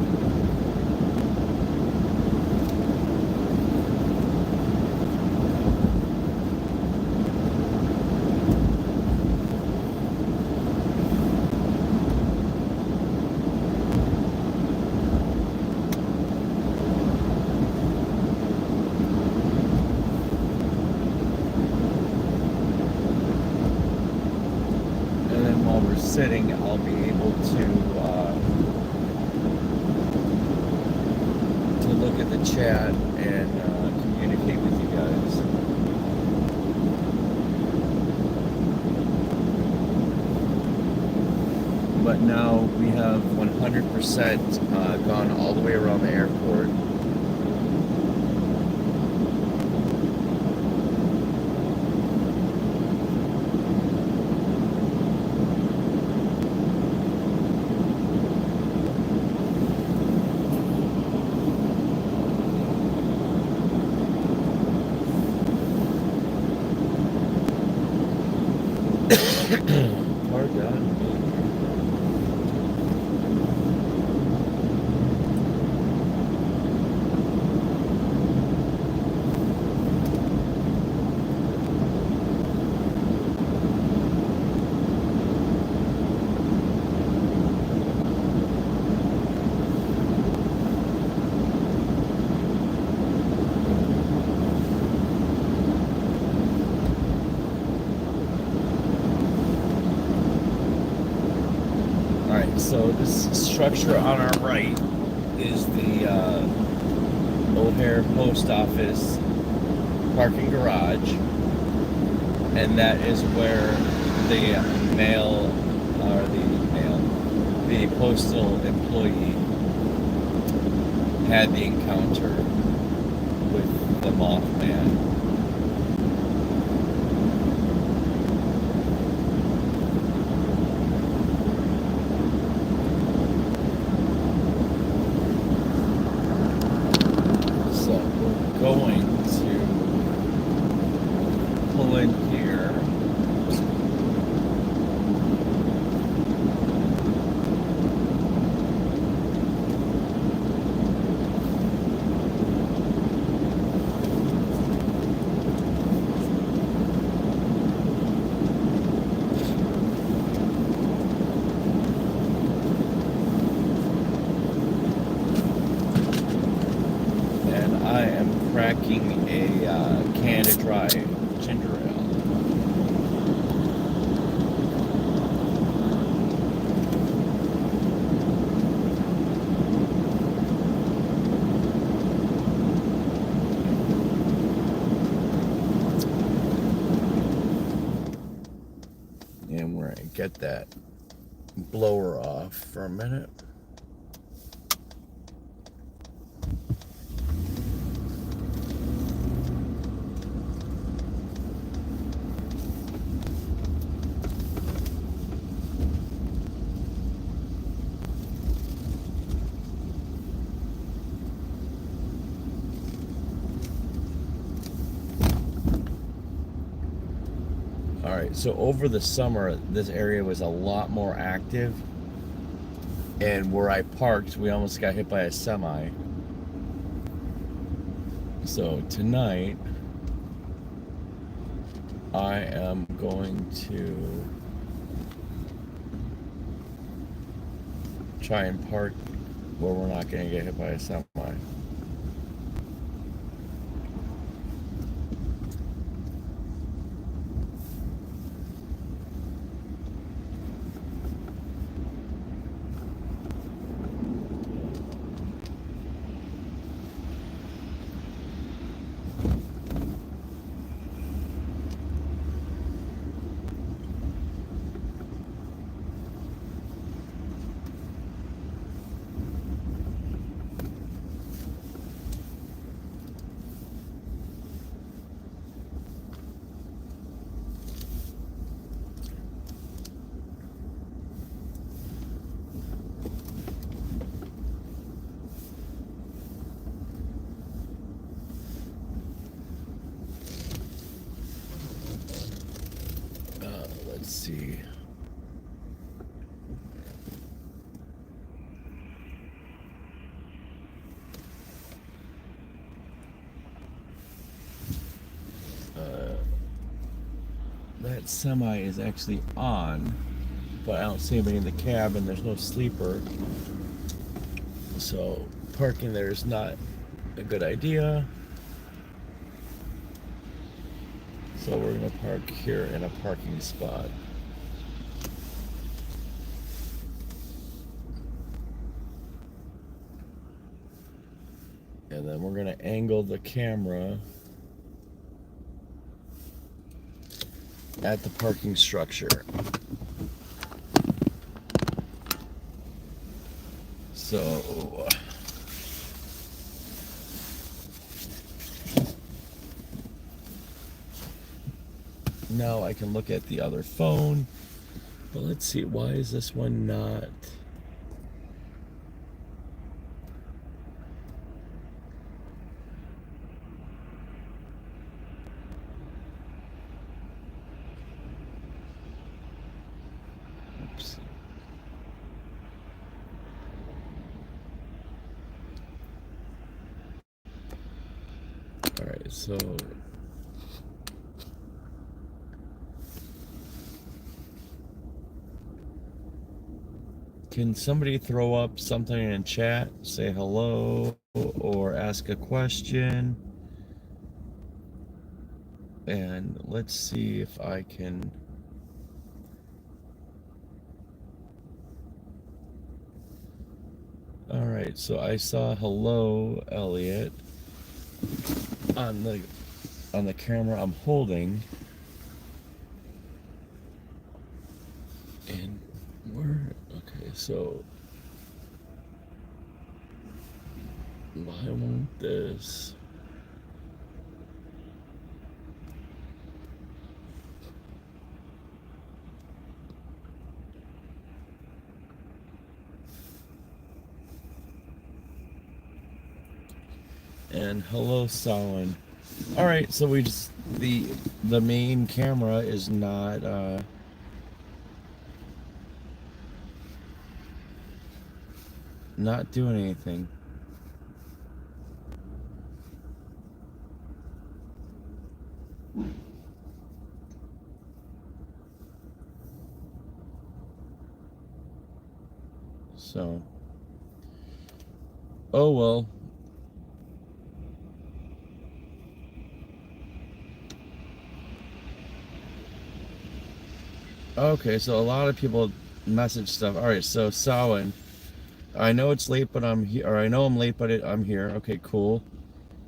Sitting, I'll be able to look at the chat and communicate with you guys. But now we have 100% gone all the way around the airport. Pardon me. So this structure on our right is the O'Hare Post Office parking garage, and that is where the the postal employee had the encounter with the Mothman. Going to pull in here. And I am cracking a Canada Dry ginger ale. And we're gonna get that blower off for a minute. Alright, so over the summer, this area was a lot more active. And where I parked, we almost got hit by a semi. So tonight, I am going to try and park where we're not going to get hit by a semi. Let's see. That semi is actually on, but I don't see anybody in the cab, and there's no sleeper. So parking there is not a good idea. So we're gonna park here in a parking spot. And then we're going to angle the camera at the parking structure. So now I can look at the other phone. But let's see, why is this one not? Oops. All right, so can somebody throw up something in chat, say hello, or ask a question? And let's see if I can. All right, so I saw hello, Elliot, on the camera I'm holding. And where? Okay, so why won't this? And hello, Solon. All right, so we just the main camera is not doing anything. So, oh well. Okay, so a lot of people message stuff. All right, so Samhain, I know it's late, but I'm here. Or I know I'm late, but I'm here. Okay, cool.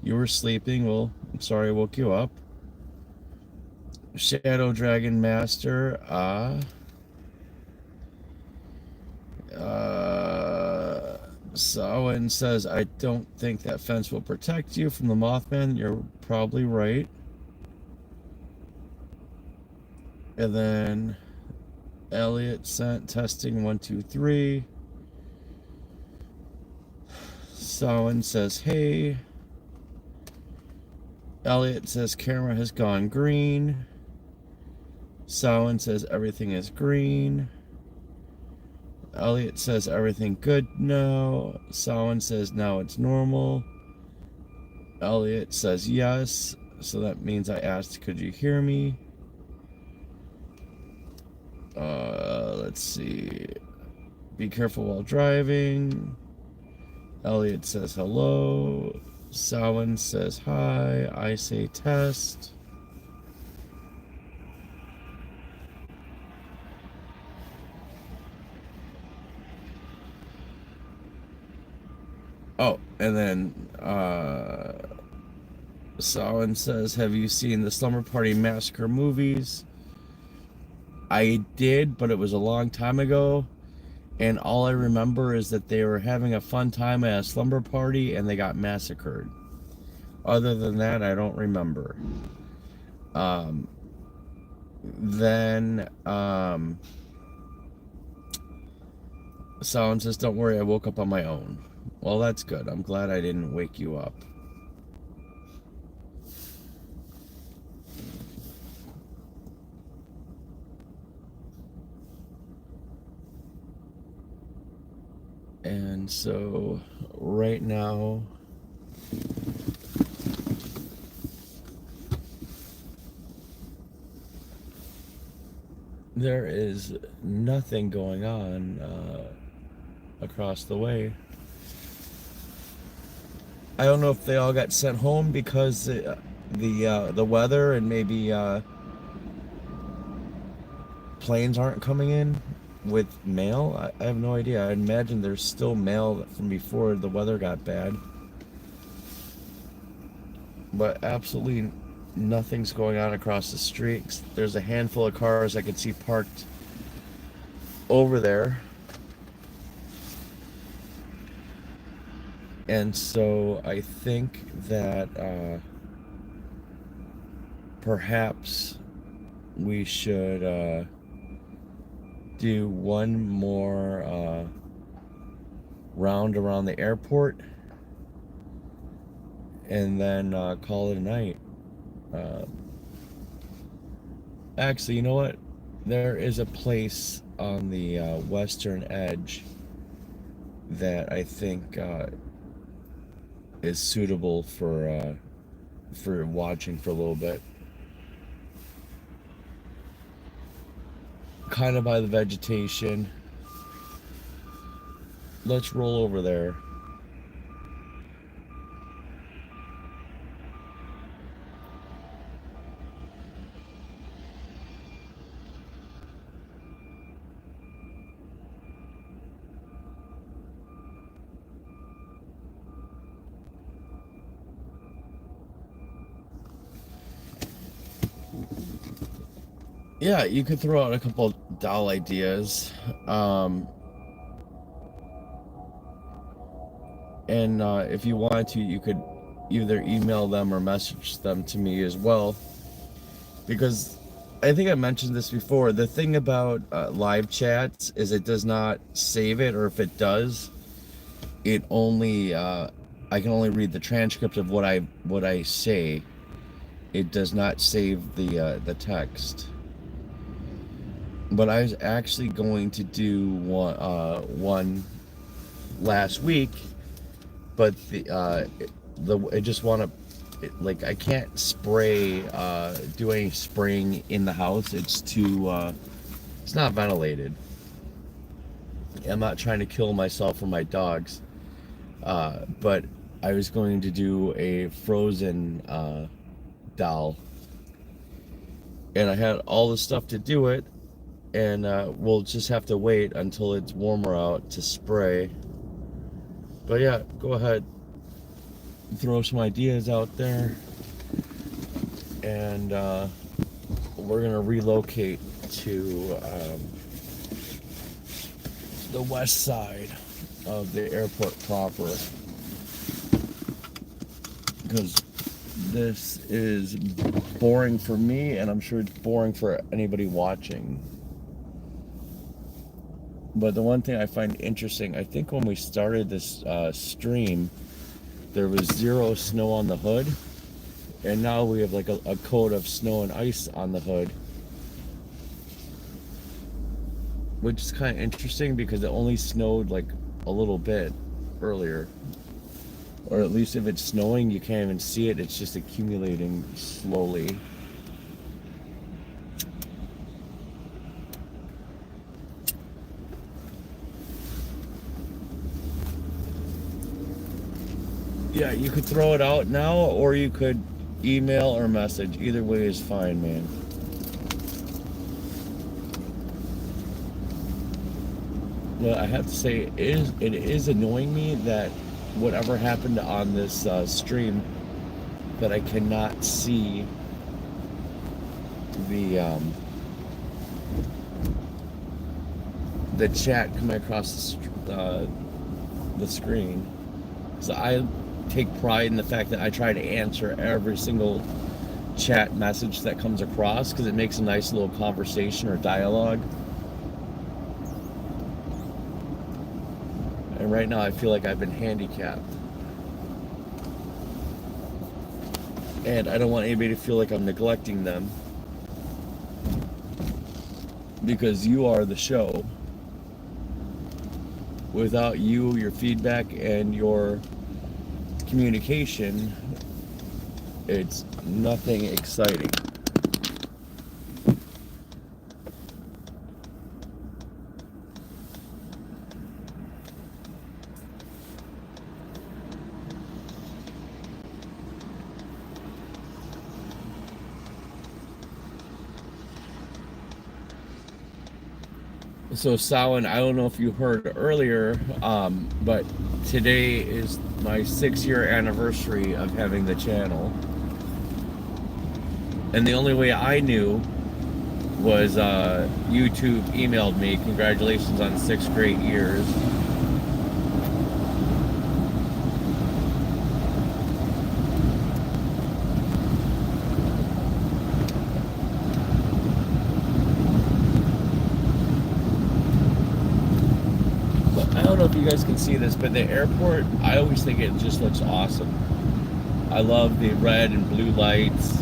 You were sleeping. Well, I'm sorry I woke you up. Shadow Dragon Master. Samhain says, I don't think that fence will protect you from the Mothman. You're probably right. And then Elliot sent testing 1, 2, 3. Samhain says, hey. Elliot says camera has gone green. Samhain says everything is green. Elliot says everything good now. Samhain says now it's normal. Elliot says yes. So that means I asked, could you hear me? Let's see. Be careful while driving. Elliot says hello. Samhain says hi. I say test. Oh, and then Samhain says, have you seen the Slumber Party Massacre movies? I did, but it was a long time ago. And all I remember is that they were having a fun time at a slumber party and they got massacred. Other than that, I don't remember. Then Someone says, don't worry, I woke up on my own. Well, that's good. I'm glad I didn't wake you up. And so right now there is nothing going on across the way. I don't know if they all got sent home because the weather and maybe planes aren't coming in with mail. I have no idea. I imagine there's still mail from before the weather got bad. but absolutely nothing's going on across the street. There's a handful of cars I could see parked over there. And so I think that perhaps we should do one more round around the airport and then call it a night. Actually, you know what? There is a place on the western edge that I think is suitable for watching for a little bit. Kind of by the vegetation. Let's roll over there. Yeah, you could throw out a couple doll ideas. And if you wanted to, you could either email them or message them to me as well. Because I think I mentioned this before. The thing about live chats is it does not save it, or if it does, it only I can only read the transcript of what I say. It does not save the text. But I was actually going to do one last week, but I just want to, like, I can't spray do any spraying in the house. It's too it's not ventilated. I'm not trying to kill myself or my dogs, but I was going to do a frozen doll, and I had all the stuff to do it. And we'll just have to wait until it's warmer out to spray. But yeah, go ahead, throw some ideas out there, and we're gonna relocate to the west side of the airport proper, because this is boring for me, and I'm sure it's boring for anybody watching. But the one thing I find interesting, I think when we started this stream, there was 0 snow on the hood, and now we have like a coat of snow and ice on the hood, which is kind of interesting because it only snowed like a little bit earlier. Or at least if it's snowing, you can't even see it, it's just accumulating slowly. Yeah, you could throw it out now, or you could email or message. Either way is fine, man. Well, I have to say, it is annoying me that whatever happened on this stream, that I cannot see the chat coming across the screen. So I take pride in the fact that I try to answer every single chat message that comes across, because it makes a nice little conversation or dialogue. And right now I feel like I've been handicapped, and I don't want anybody to feel like I'm neglecting them, because you are the show. Without you, your feedback, and your communication, it's nothing exciting. So Samhain, I don't know if you heard earlier, but today is my 6-year anniversary of having the channel. And the only way I knew was YouTube emailed me, congratulations on 6 great years. But I don't know if you guys can see this, but the airport, I always think it just looks awesome. I love the red and blue lights.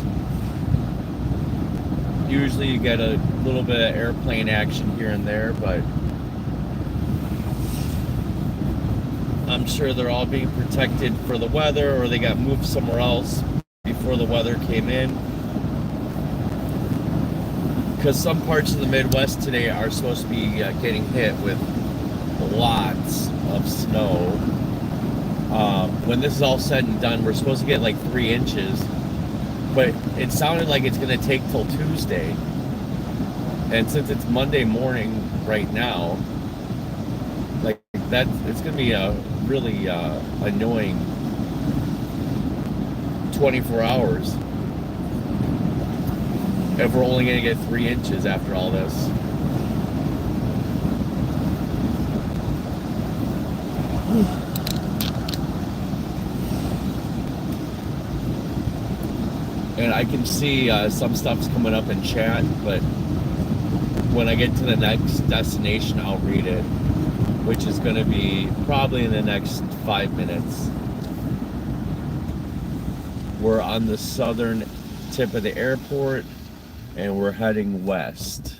Usually you get a little bit of airplane action here and there, but I'm sure they're all being protected for the weather, or they got moved somewhere else before the weather came in. Because some parts of the Midwest today are supposed to be getting hit with lots of snow. When this is all said and done, we're supposed to get like 3 inches, but it sounded like it's going to take till Tuesday. And since it's Monday morning right now, like that, it's going to be a really annoying 24 hours if we're only going to get 3 inches after all this. And I can see some stuff's coming up in chat, but when I get to the next destination, I'll read it, which is going to be probably in the next 5 minutes. We're on the southern tip of the airport, and we're heading west.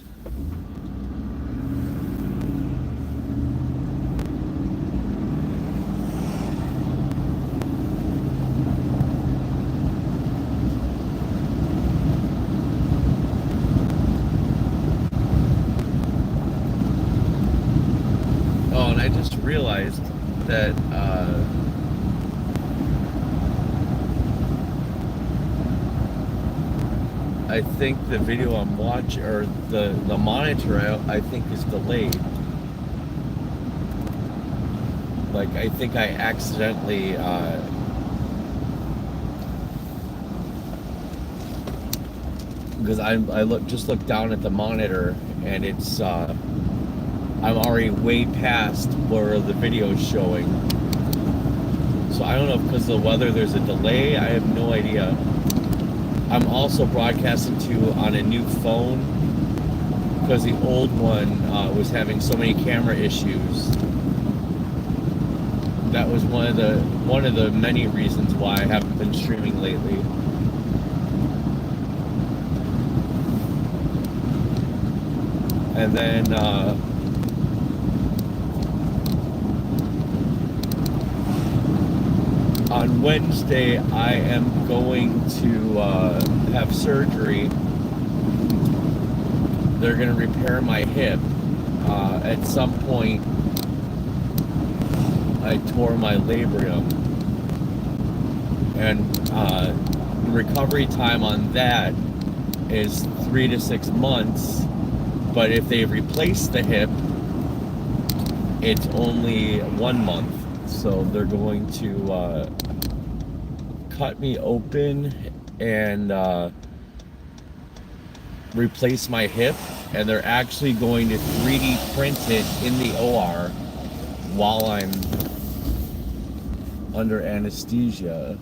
Oh, and I just realized that I think the video I'm watching, or the monitor, I think is delayed. Like, I think I accidentally because I just looked down at the monitor, and it's I'm already way past where the video is showing. So I don't know if because of the weather there's a delay. I have no idea. I'm also broadcasting to you on a new phone because the old one was having so many camera issues. That was one of the many reasons why I haven't been streaming lately. And then on Wednesday, I am going to have surgery. They're going to repair my hip. At some point, I tore my labrum. And recovery time on that is 3 to 6 months. But if they replace the hip, it's only 1 month. So they're going to cut me open and replace my hip, and they're actually going to 3D print it in the OR while I'm under anesthesia.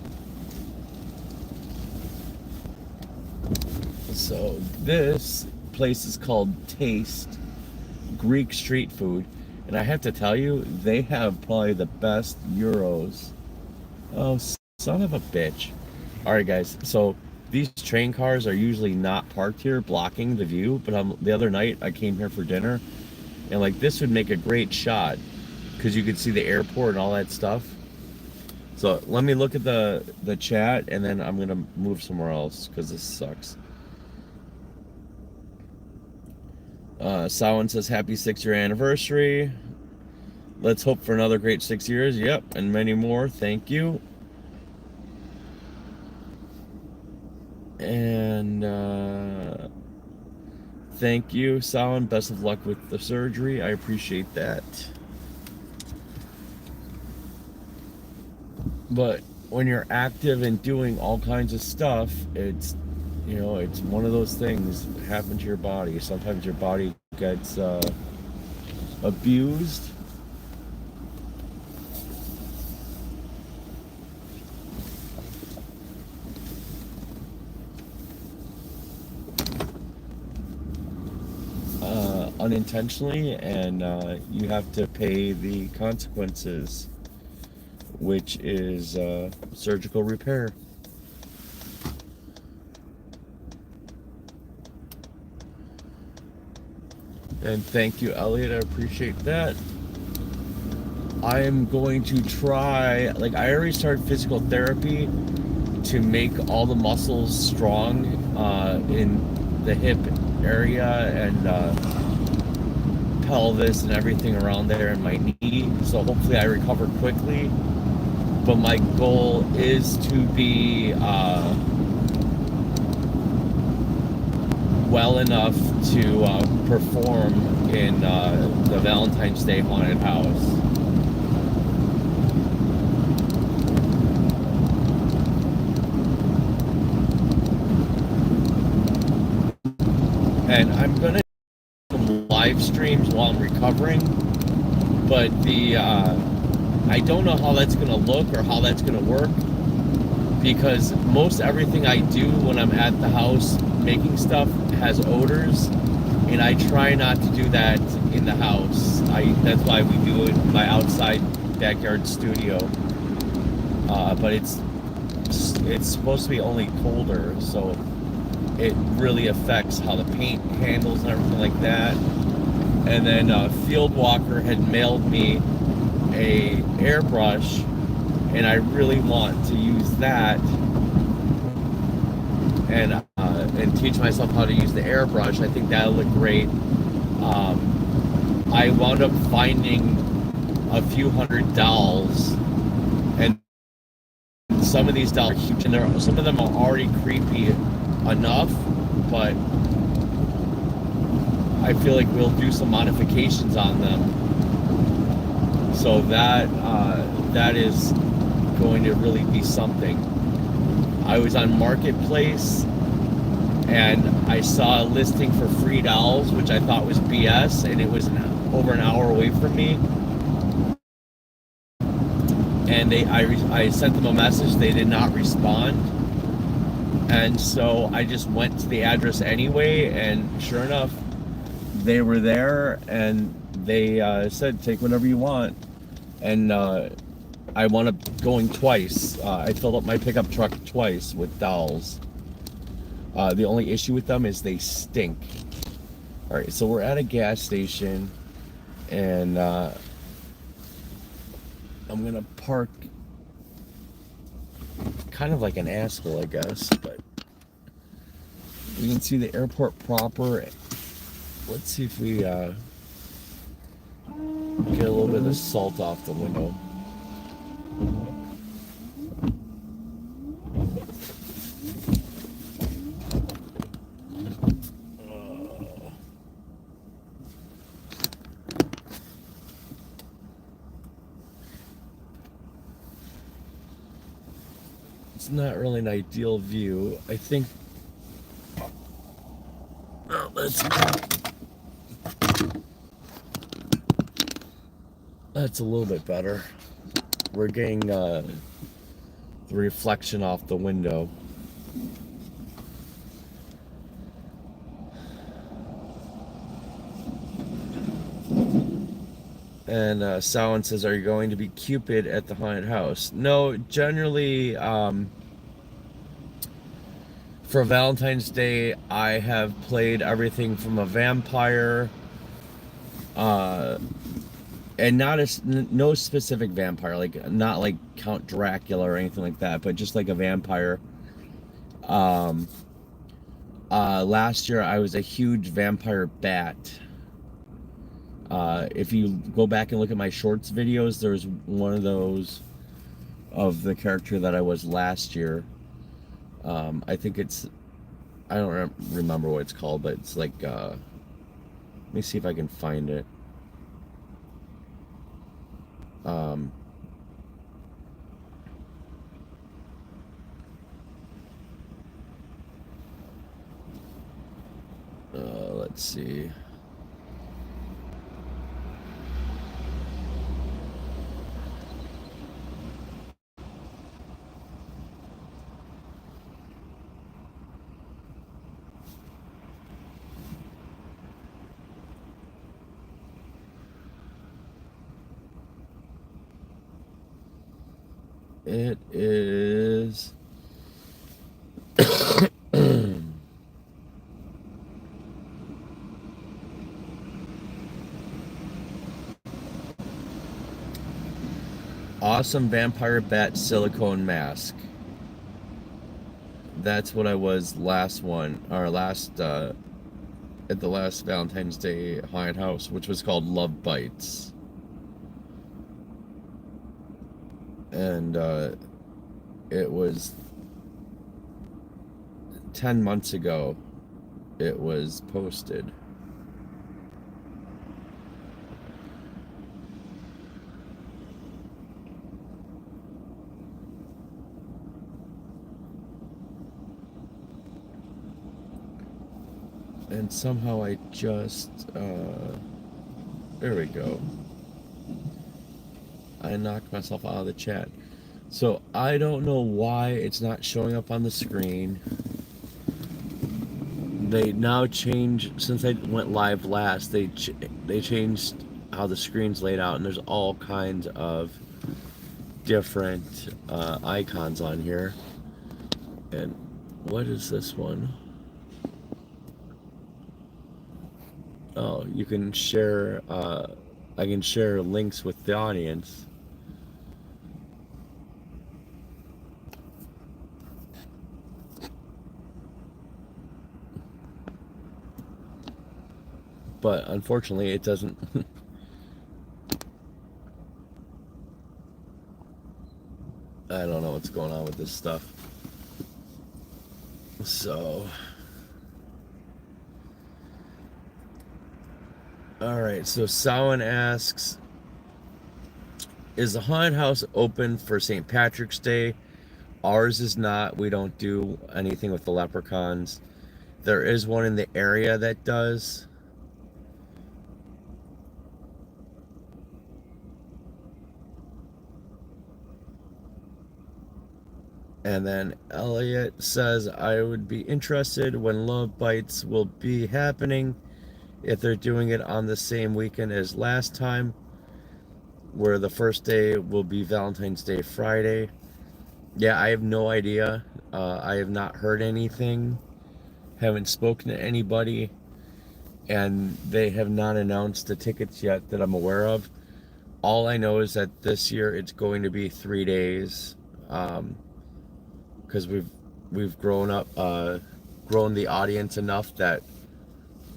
So this place is called Taste, Greek street food. And I have to tell you, they have probably the best gyros. Oh, son of a bitch. All right, guys. So these train cars are usually not parked here, blocking the view. But the other night, I came here for dinner. And, like, this would make a great shot because you could see the airport and all that stuff. So let me look at the chat, and then I'm going to move somewhere else because this sucks. Someone says, happy 6-year anniversary. Let's hope for another great 6 years. Yep, and many more. Thank you. And thank you, Salon. Best of luck with the surgery. I appreciate that. But when you're active and doing all kinds of stuff, it's You know, it's one of those things that happen to your body. Sometimes your body gets abused. Unintentionally, and you have to pay the consequences, which is surgical repair. And thank you, Elliot. I appreciate that. I am going to try, like, I already started physical therapy to make all the muscles strong in the hip area and pelvis and everything around there in my knee. So hopefully I recover quickly. But my goal is to be well enough to perform in the Valentine's Day haunted house. And I'm going to do some live streams while I'm recovering, but I don't know how that's going to look or how that's going to work, because most everything I do when I'm at the house making stuff has odors, and I try not to do that in the house. That's why we do it in my outside backyard studio. But it's supposed to be only colder, so it really affects how the paint handles and everything like that. And then Field Walker had mailed me a airbrush, and I really want to use that and teach myself how to use the airbrush. I think that'll look great. I wound up finding a few hundred dolls, and some of these dolls are huge, and some of them are already creepy enough, but I feel like we'll do some modifications on them. So that is going to really be something. I was on Marketplace and I saw a listing for free dolls, which I thought was BS, and it was over an hour away from me. And I sent them a message. They did not respond. And so I just went to the address anyway, and sure enough, they were there, and they said, take whatever you want. And I wound up going twice. I filled up my pickup truck twice with dolls. The only issue with them is they stink. All right, so we're at a gas station, and I'm gonna park kind of like an asshole, I guess, but you can see the airport proper. Let's see if we get a little bit of salt off the window. It's not really an ideal view. I think. Oh, that's a little bit better. We're getting the reflection off the window. And Salin says, are you going to be Cupid at the haunted house? No, generally, for Valentine's Day, I have played everything from a vampire, and no specific vampire, like not like Count Dracula or anything like that, but just like a vampire. Last year I was a huge vampire bat. If you go back and look at my shorts videos, there's one of those of the character that I was last year. I think I don't remember what it's called, but it's like, let me see if I can find it. Let's see. It is awesome vampire bat silicone mask. That's what I was last one, or last at the last Valentine's Day haunted house, which was called Love Bites. And it was 10 months ago it was posted. And somehow I just there we go. I knocked myself out of the chat. So I don't know why it's not showing up on the screen. They now change, since I went live last, they changed how the screen's laid out, and there's all kinds of different icons on here. And what is this one? Oh, you can share, I can share links with the audience. But unfortunately, it doesn't. I don't know what's going on with this stuff. So, all right. So Samhain asks, is the haunted house open for St. Patrick's Day? Ours is not. We don't do anything with the leprechauns. There is one in the area that does. And then Elliot says, I would be interested when Love Bites will be happening, if they're doing it on the same weekend as last time, where the first day will be Valentine's Day Friday. Yeah, I have no idea. I have not heard anything, haven't spoken to anybody, and they have not announced the tickets yet that I'm aware of. All I know is that this year it's going to be 3 days. Because we've grown the audience enough that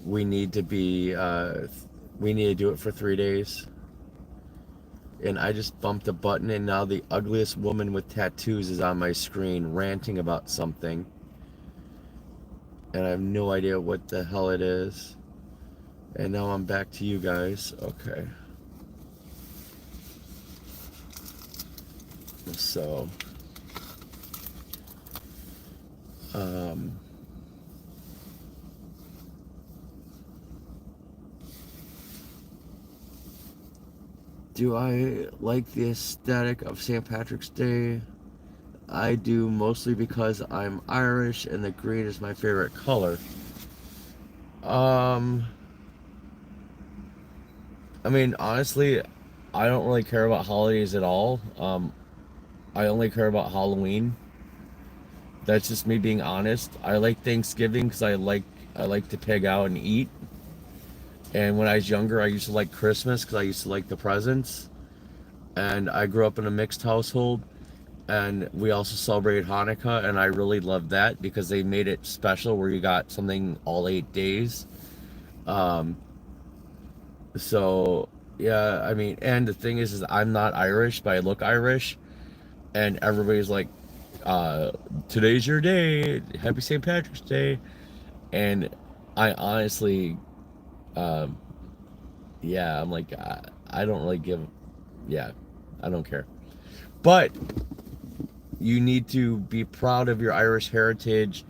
we need to do it for 3 days. And I just bumped a button, and now the ugliest woman with tattoos is on my screen ranting about something, and I have no idea what the hell it is. And now I'm back to you guys. Okay, so do I like the aesthetic of St. Patrick's Day? I do, mostly because I'm Irish and the green is my favorite color. I mean, honestly, I don't really care about holidays at all. I only care about Halloween. That's just me being honest. I like Thanksgiving because I like to pig out and eat. And when I was younger, I used to like Christmas because I used to like the presents. And I grew up in a mixed household, and we also celebrated Hanukkah, and I really loved that because they made it special where you got something all 8 days. So yeah, I mean, and the thing is I'm not Irish, but I look Irish, and everybody's like, today's your day, happy St. Patrick's Day. And I honestly, yeah, I'm like, I don't really give, yeah, I don't care. But you need to be proud of your Irish heritage,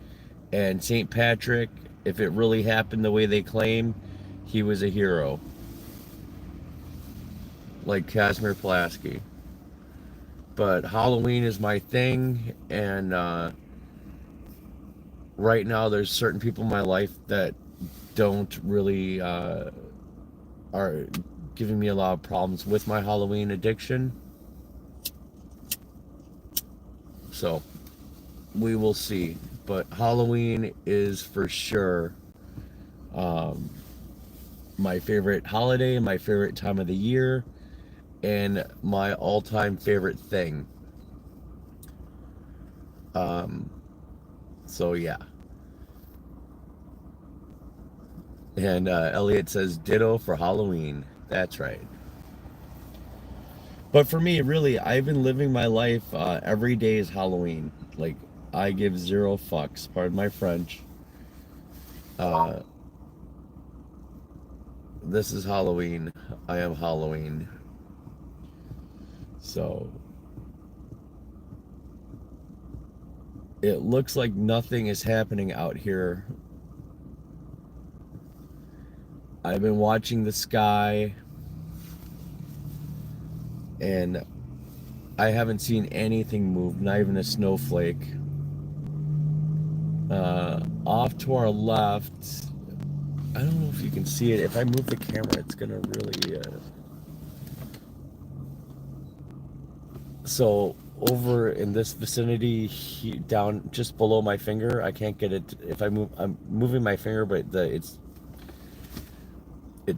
and St. Patrick if it really happened the way they claim, he was a hero. Like Casimir Pulaski. But Halloween is my thing, and right now there's certain people in my life that don't really are giving me a lot of problems with my Halloween addiction. So we will see. But Halloween is for sure my favorite holiday, my favorite time of the year, and my all-time favorite thing. So yeah. And Elliot says ditto for Halloween. That's right. But for me, really, I've been living my life. Every day is Halloween. Like, I give zero fucks. Pardon my French. Uh, this is Halloween. I am Halloween. So it looks like nothing is happening out here. I've been watching the sky, and I haven't seen anything move, not even a snowflake. Off to our left, I don't know if you can see it. If I move the camera, it's gonna really. So over in this vicinity, down just below my finger, I can't get it. If I move, I'm moving my finger, but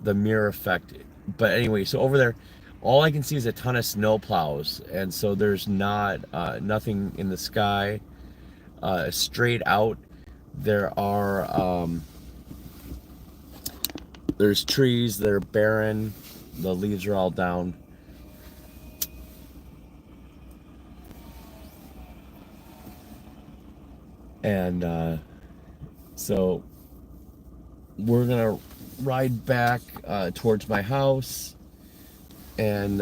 the mirror effect. But anyway, so over there, all I can see is a ton of snow plows, and so there's not nothing in the sky. Straight out, there's trees that are barren. The leaves are all down. And so we're gonna ride back towards my house, and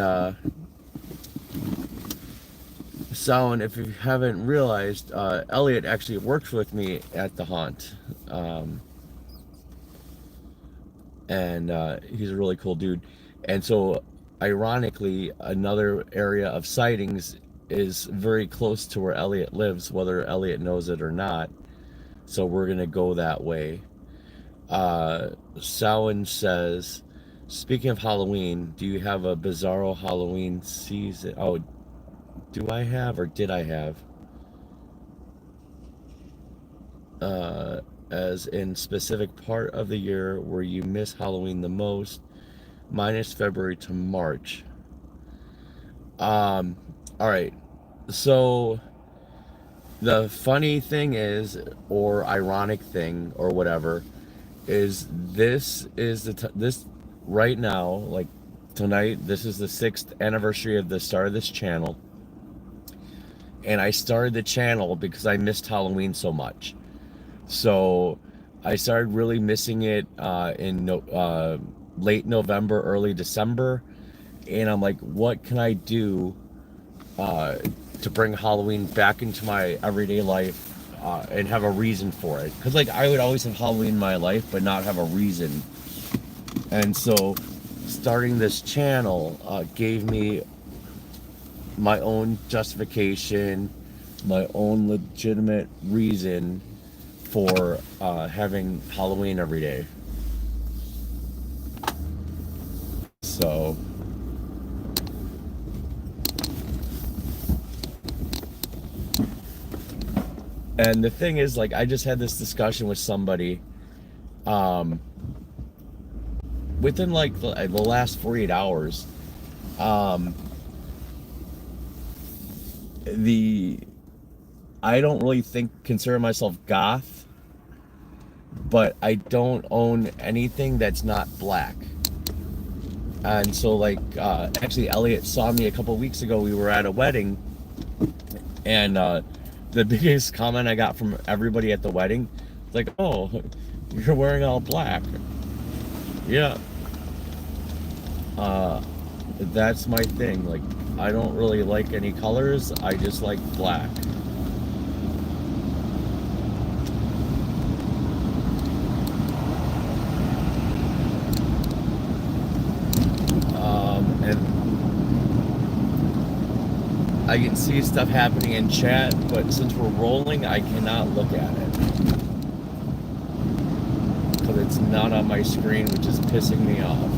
so, and if you haven't realized, Elliot actually works with me at the haunt, and he's a really cool dude. And so ironically, another area of sightings is very close to where Elliot lives, whether Elliot knows it or not. So we're gonna go that way. Samhain says, speaking of Halloween, do you have a bizarro Halloween season? Oh, do I have, or did I have? As in specific part of the year where you miss Halloween the most, minus February to March. All right. So the funny thing is, or ironic thing, or whatever, is this is this right now, like tonight, this is the 6th anniversary of the start of this channel, and I started the channel because I missed Halloween so much. So I started really missing it in late November, early December, and I'm like, what can I do to bring Halloween back into my everyday life and have a reason for it? Because like I would always have Halloween in my life, but not have a reason. And so starting this channel gave me my own justification, my own legitimate reason for having Halloween every day. So and the thing is, like, I just had this discussion with somebody within like the last 48 hours. I don't really consider myself goth, but I don't own anything that's not black. And so like actually Elliot saw me a couple weeks ago. We were at a wedding, and the biggest comment I got from everybody at the wedding was like, oh, you're wearing all black. Yeah. That's my thing. Like, I don't really like any colors. I just like black. I can see stuff happening in chat, but since we're rolling, I cannot look at it. Because it's not on my screen, which is pissing me off.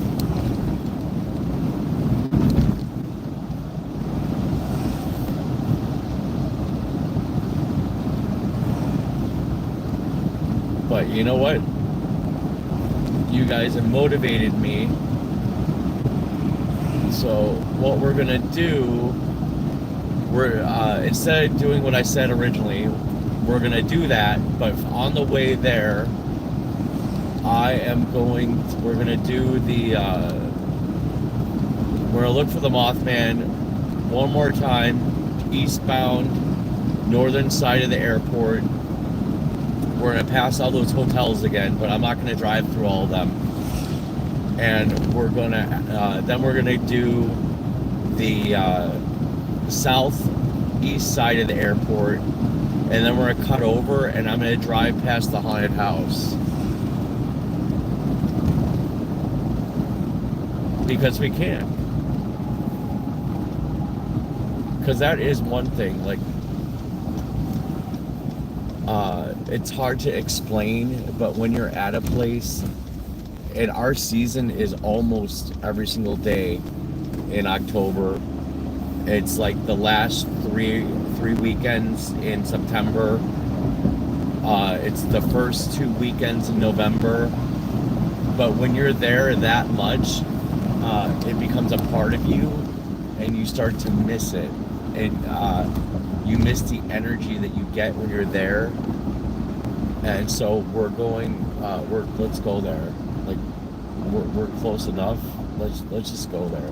But you know what? You guys have motivated me. So what we're gonna do, we're instead of doing what I said originally, we're gonna do that. But on the way there, we're gonna do the, we're gonna look for the Mothman one more time, eastbound, northern side of the airport. We're gonna pass all those hotels again, but I'm not gonna drive through all of them. And we're gonna then we're gonna do the southeast side of the airport, and then we're gonna cut over, and I'm gonna drive past the haunted house because we can. Because that is one thing, like. It's hard to explain, but when you're at a place, and our season is almost every single day in October. It's like the last three weekends in September. It's the first 2 weekends in November. But when you're there that much, it becomes a part of you, and you start to miss it. And you miss the energy that you get when you're there. And so we're going. Let's go there. Like we're close enough. Let's just go there.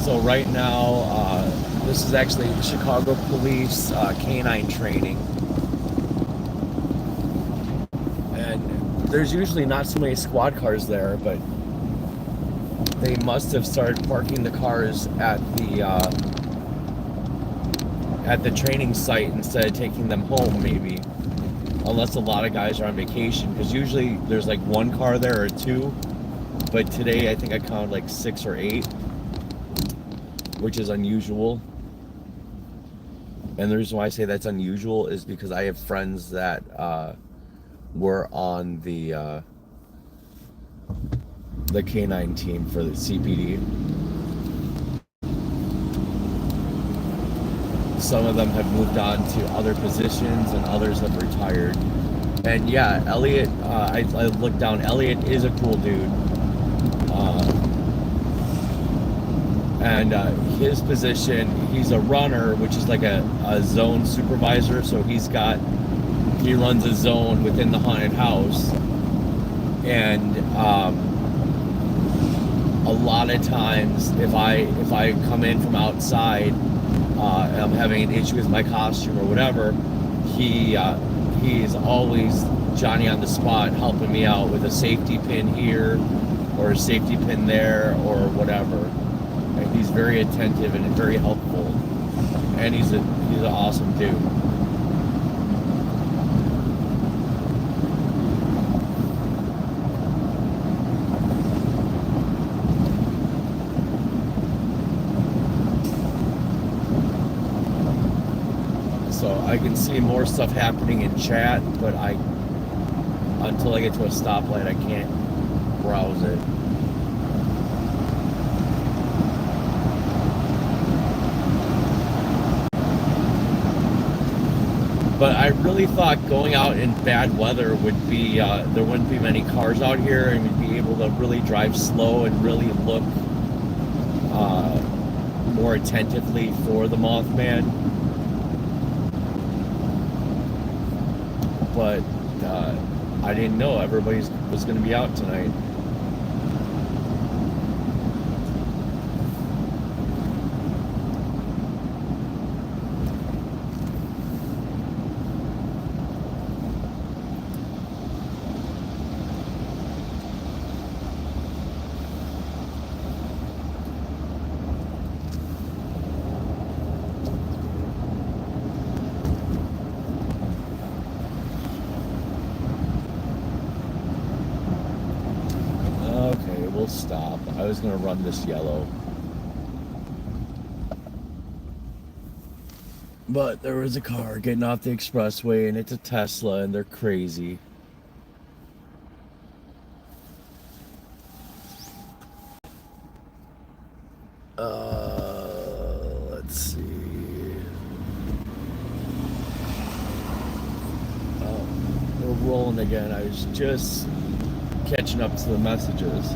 So right now, this is actually Chicago Police canine training. There's usually not so many squad cars there, but they must have started parking the cars at the training site instead of taking them home, maybe. Unless a lot of guys are on vacation, because usually there's like one car there or two, but today I think I counted like 6 or 8, which is unusual. And the reason why I say that's unusual is because I have friends that were on the canine team for the CPD. Some of them have moved on to other positions, and others have retired. And yeah, Elliot, I looked down. Elliot is a cool dude. And his position, he's a runner, which is like a zone supervisor. So he runs a zone within the haunted house. And a lot of times, if I come in from outside, and I'm having an issue with my costume or whatever, he is always Johnny on the spot, helping me out with a safety pin here or a safety pin there or whatever. And he's very attentive and very helpful, and he's an awesome dude. So I can see more stuff happening in chat, but until I get to a stoplight, I can't browse it. But I really thought going out in bad weather would be, there wouldn't be many cars out here, and we'd be able to really drive slow and really look more attentively for the Mothman. But I didn't know everybody was going to be out tonight. stop. I was gonna run this yellow. But there was a car getting off the expressway, and it's a Tesla, and they're crazy. Let's see. Oh, we're rolling again. I was just catching up to the messages.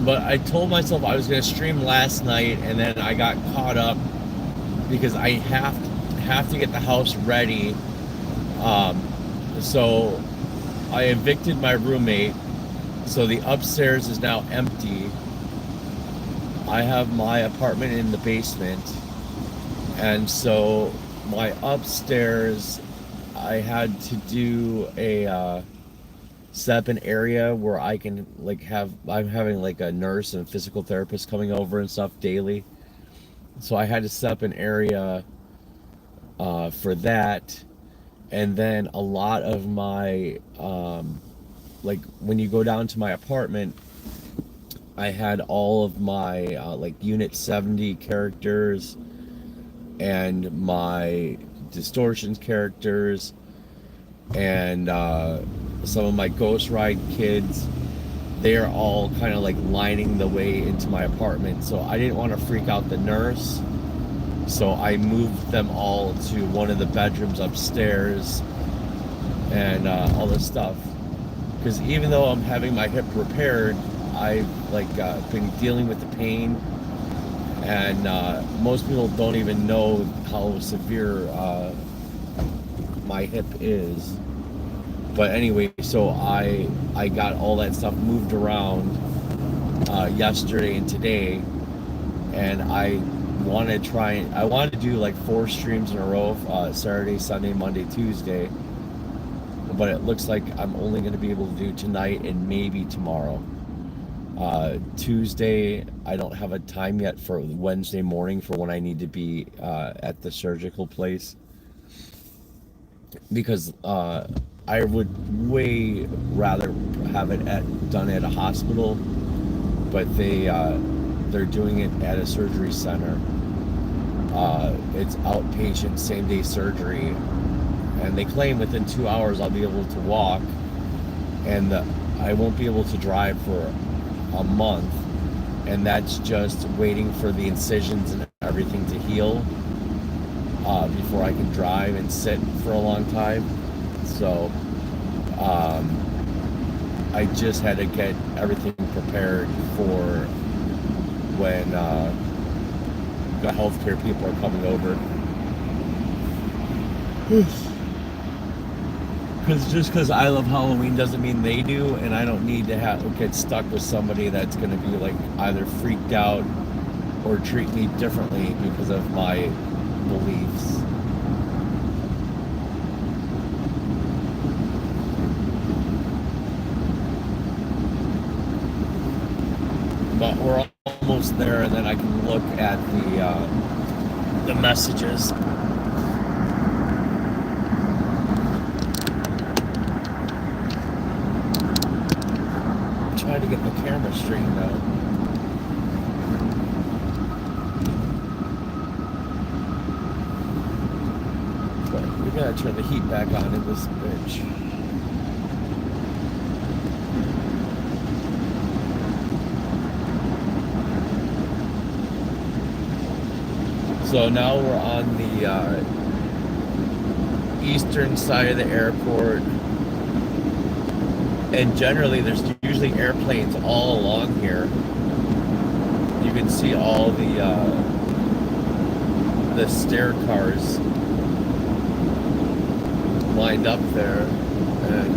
But I told myself I was going to stream last night, and then I got caught up because I have to get the house ready. So I evicted my roommate, so the upstairs is now empty. I have my apartment in the basement, and so my upstairs, I had to do a set up an area where I can I'm having like a nurse and physical therapist coming over and stuff daily. So I had to set up an area for that. And then a lot of my like when you go down to my apartment, I had all of my like Unit 70 characters and my distortions characters and some of my Ghost Ride kids. They are all kind of like lining the way into my apartment, so I didn't want to freak out the nurse, so I moved them all to one of the bedrooms upstairs and all this stuff, because even though I'm having my hip repaired, I've been dealing with the pain, and most people don't even know how severe my hip is. But anyway, so I got all that stuff moved around yesterday and today, and I want to do like 4 streams in a row, Saturday, Sunday, Monday, Tuesday. But it looks like I'm only going to be able to do tonight and maybe tomorrow. Tuesday, I don't have a time yet for Wednesday morning for when I need to be at the surgical place, because I would way rather have it done at a hospital, but they're doing it at a surgery center. It's outpatient, same day surgery, and they claim within 2 hours I'll be able to walk, and I won't be able to drive for a month, and that's just waiting for the incisions and everything to heal before I can drive and sit for a long time. So I just had to get everything prepared for when the healthcare people are coming over. Because I love Halloween doesn't mean they do, and I don't need to get stuck with somebody that's going to be like either freaked out or treat me differently because of my beliefs. But we're almost there, and then I can look at the messages. I'm trying to get the camera straightened out. But we gotta turn the heat back on in this bitch. So now we're on the eastern side of the airport, and generally there's usually airplanes all along here. You can see all the stair cars lined up there, and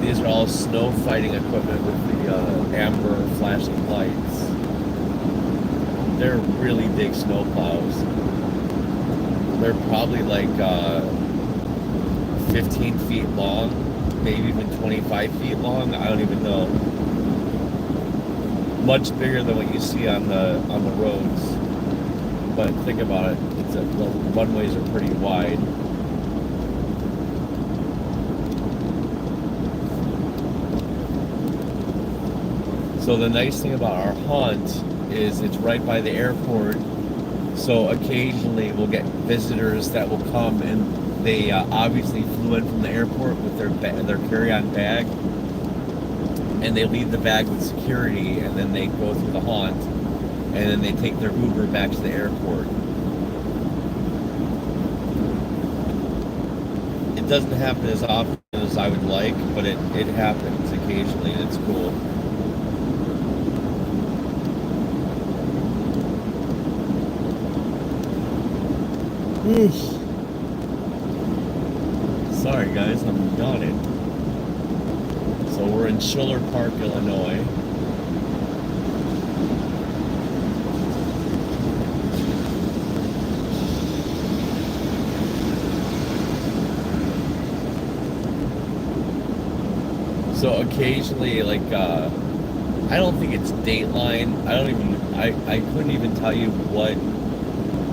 these are all snow fighting equipment with the amber flashing lights. They're really big snow plows. They're probably like 15 feet long, maybe even 25 feet long. I don't even know. Much bigger than what you see on the roads. But think about it, the runways are pretty wide. So the nice thing about our hunt is it's right by the airport. So occasionally we'll get visitors that will come, and they obviously flew in from the airport with their carry-on bag, and they leave the bag with security, and then they go through the haunt, and then they take their Uber back to the airport. It doesn't happen as often as I would like, but it happens occasionally, and it's cool. Sorry guys, I'm yawning. So we're in Schiller Park, Illinois. So occasionally, like, I don't think it's Dateline. I couldn't even tell you what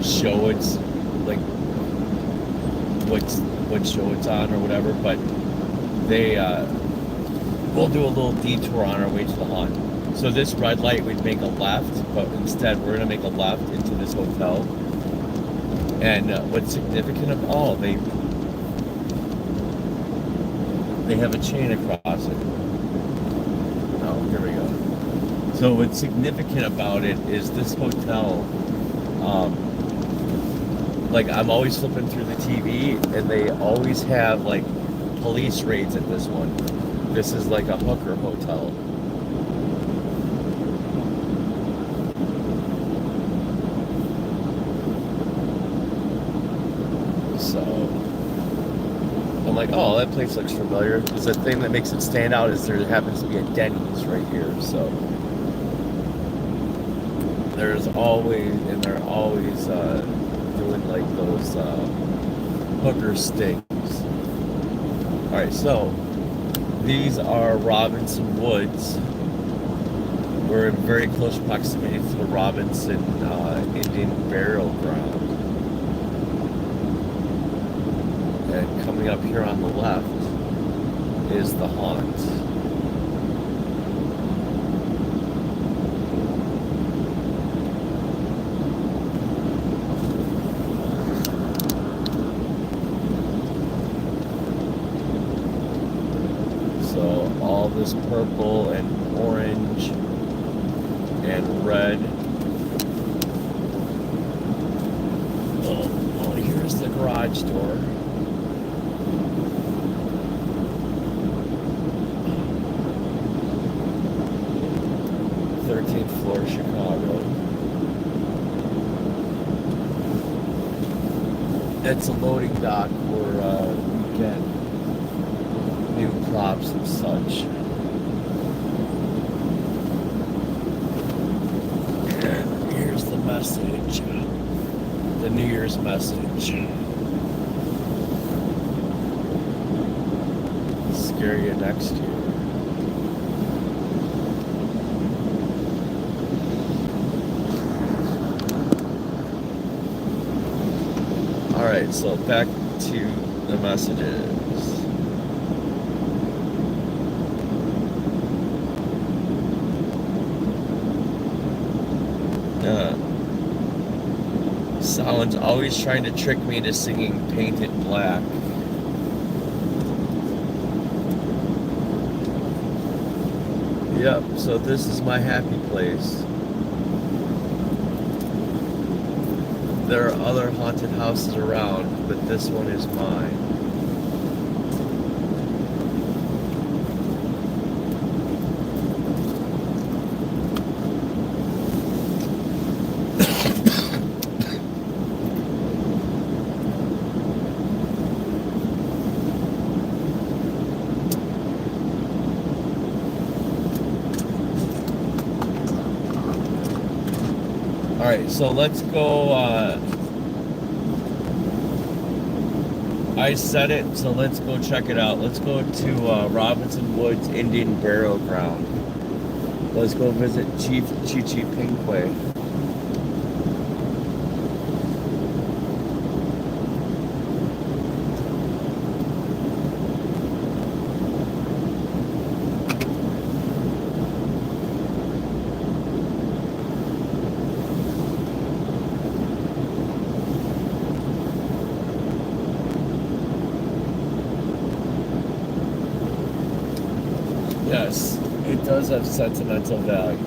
show it's, like, what show it's on or whatever, but we'll do a little detour on our way to the haunt. So this red light, we'd make a left, but instead we're gonna make a left into this hotel. And what's significant of all, they have a chain across it. Oh, here we go. So what's significant about it is this hotel, like, I'm always flipping through the TV, and they always have, like, police raids at this one. This is like a hooker hotel. So I'm like, oh, that place looks familiar. Because the thing that makes it stand out is there happens to be a Denny's right here. So they're always doing like those hooker stings. All right, so these are Robinson Woods. We're in very close proximity to the Robinson Indian Burial Ground. And coming up here on the left is the haunt. So all this purple and orange and red. Oh, here's the garage door. Floor, Chicago. It's a loading dock where we get new props and such. And here's the message, the New Year's message. Scare you next year. Alright, so back to the messages. Someone's always trying to trick me into singing Painted Black. Yep, so this is my happy place. There are other haunted houses around, but this one is mine. All right, so let's go. I said it, so let's go check it out. Let's go to Robinson Woods Indian Burial Ground. Let's go visit Chief Chichi Pinkwe. Yes, it does have sentimental value.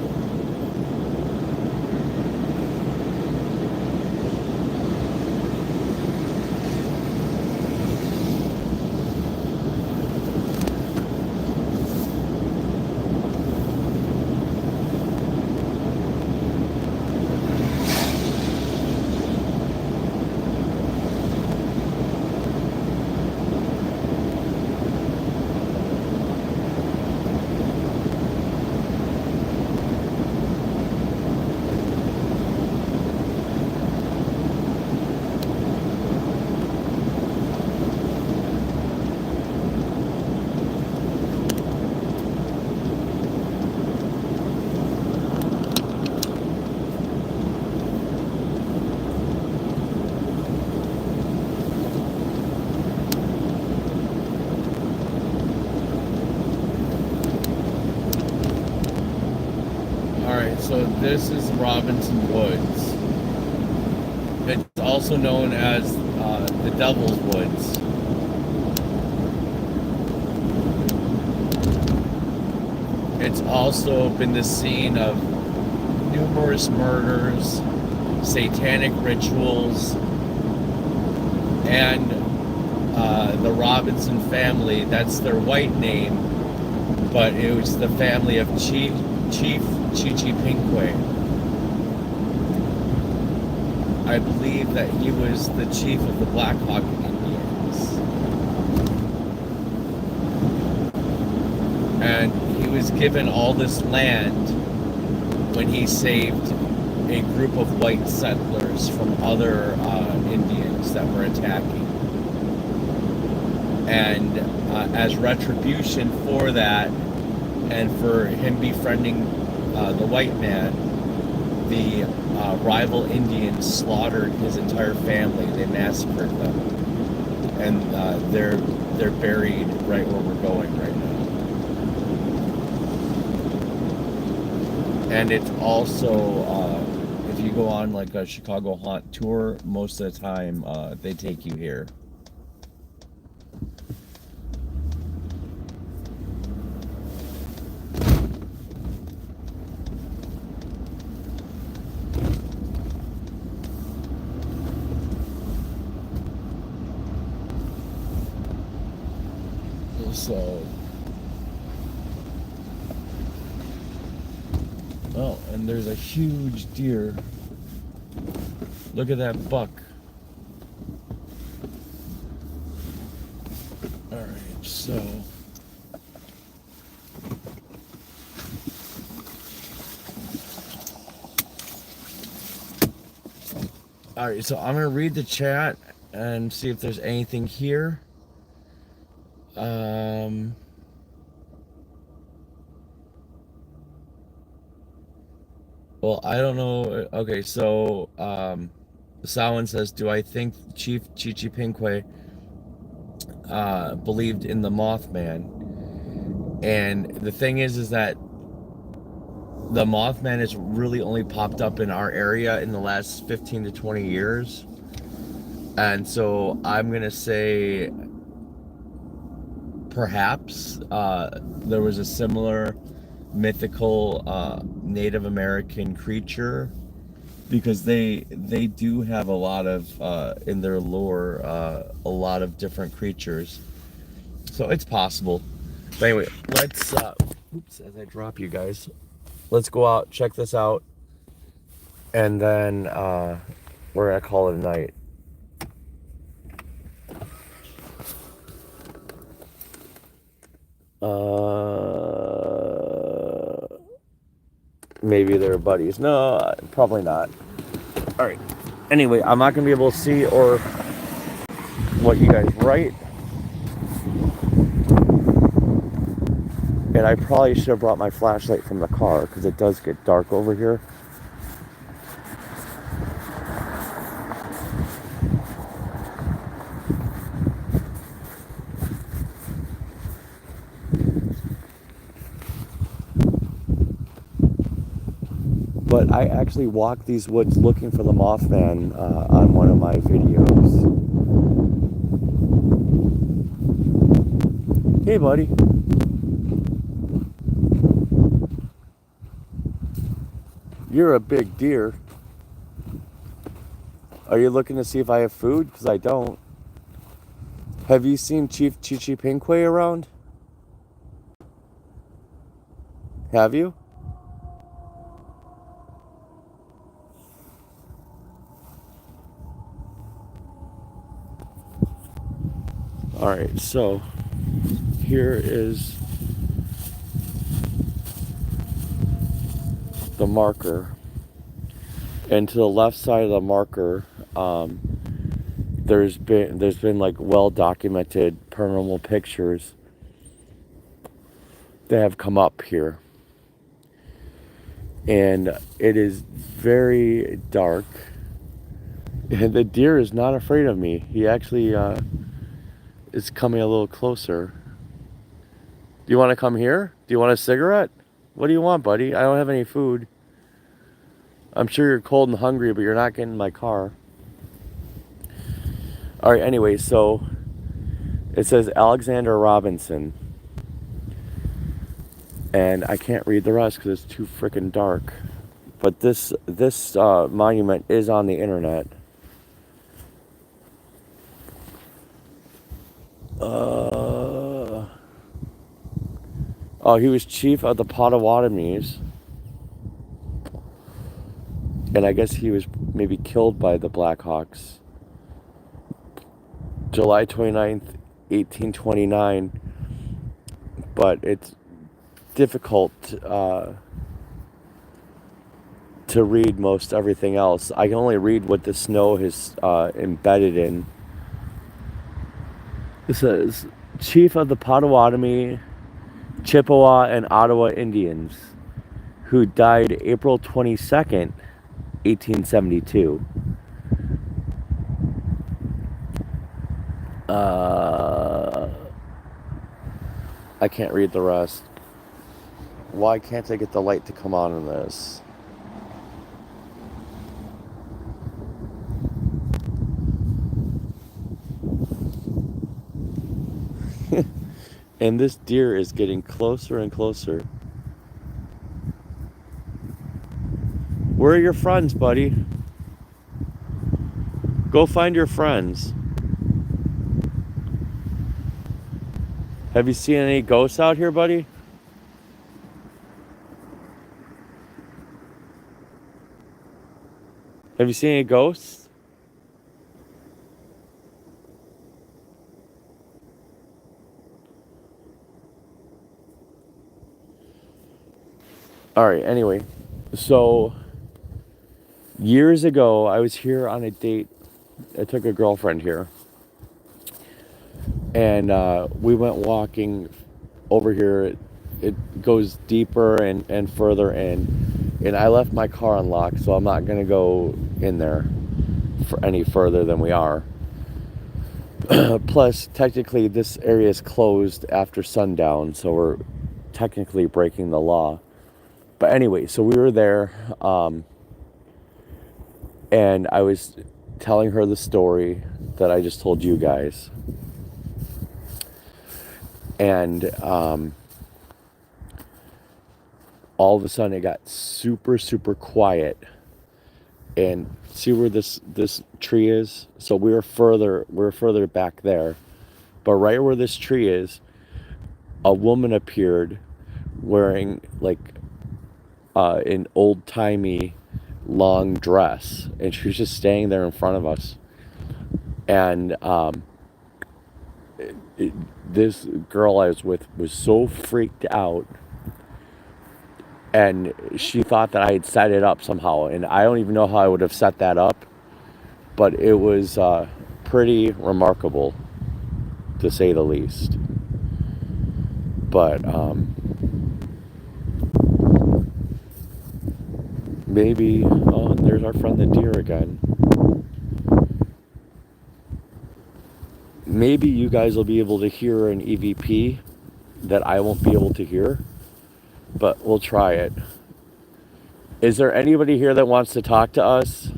Alright, so this is Robinson Woods. It's also known as the Devil's Woods. It's also been the scene of numerous murders, satanic rituals, and the Robinson family, that's their white name, but it was the family of Chief Chichi Pinkwe. I believe that he was the chief of the Black Hawk Indians. And he was given all this land when he saved a group of white settlers from other Indians that were attacking. And as retribution for that, and for him befriending the white man, the rival Indians slaughtered his entire family. They massacred them, and they're buried right where we're going right now. And it's also if you go on like a Chicago haunt tour, most of the time they take you here. So, oh, and there's a huge deer. Look at that buck. All right, so all right, so I'm gonna read the chat and see if there's anything here. Well, I don't know. Okay, so Sawan says, "Do I think Chief Chichi Pinkwe believed in the Mothman?" And the thing is that the Mothman has really only popped up in our area in the last 15 to 20 years, and so I'm gonna say perhaps there was a similar mythical Native American creature, because they do have a lot of in their lore a lot of different creatures, so it's possible. But anyway, let's oops, as I drop you guys, let's go out, check this out, and then we're gonna call it a night. Maybe they're buddies. No, probably not. All right. Anyway, I'm not gonna be able to see or what you guys write, and I probably should have brought my flashlight from the car because it does get dark over here. But I actually walked these woods looking for the Mothman on one of my videos. Hey, buddy. You're a big deer. Are you looking to see if I have food? Because I don't. Have you seen Chief Chichi Pinkway around? Have you? Alright, so here is the marker. And to the left side of the marker, there's been like well documented paranormal pictures that have come up here. And it is very dark. And the deer is not afraid of me. He actually is coming a little closer. Do you want to come here? Do you want a cigarette? What do you want, buddy? I don't have any food. I'm sure you're cold and hungry, but you're not getting in my car. All right, anyway, so it says Alexander Robinson. And I can't read the rest because it's too freaking dark. But this monument is on the internet. Oh, he was chief of the Potawatomis. And I guess he was maybe killed by the Blackhawks. July 29th, 1829. But it's difficult to read most everything else. I can only read what the snow has embedded in. It says, Chief of the Potawatomi, Chippewa, and Ottawa Indians, who died April 22nd, 1872. I can't read the rest. Why can't I get the light to come on in this? And this deer is getting closer and closer. Where are your friends, buddy? Go find your friends. Have you seen any ghosts out here, buddy? Have you seen any ghosts? Alright, anyway. So, years ago, I was here on a date. I took a girlfriend here. And we went walking over here. It goes deeper and further in. And I left my car unlocked, so I'm not going to go in there for any further than we are. Plus, technically, this area is closed after sundown, so we're technically breaking the law. But anyway, so we were there, and I was telling her the story that I just told you guys. And all of a sudden, it got super, super quiet. And see where this tree is? So we're further back there. But right where this tree is, a woman appeared wearing like an old-timey long dress, and she was just standing there in front of us. And this girl I was with was so freaked out and she thought that I had set it up somehow, and I don't even know how I would have set that up, but it was pretty remarkable, to say the least. But maybe, oh, there's our friend the deer again. Maybe you guys will be able to hear an EVP that I won't be able to hear, but we'll try it. Is there anybody here that wants to talk to us?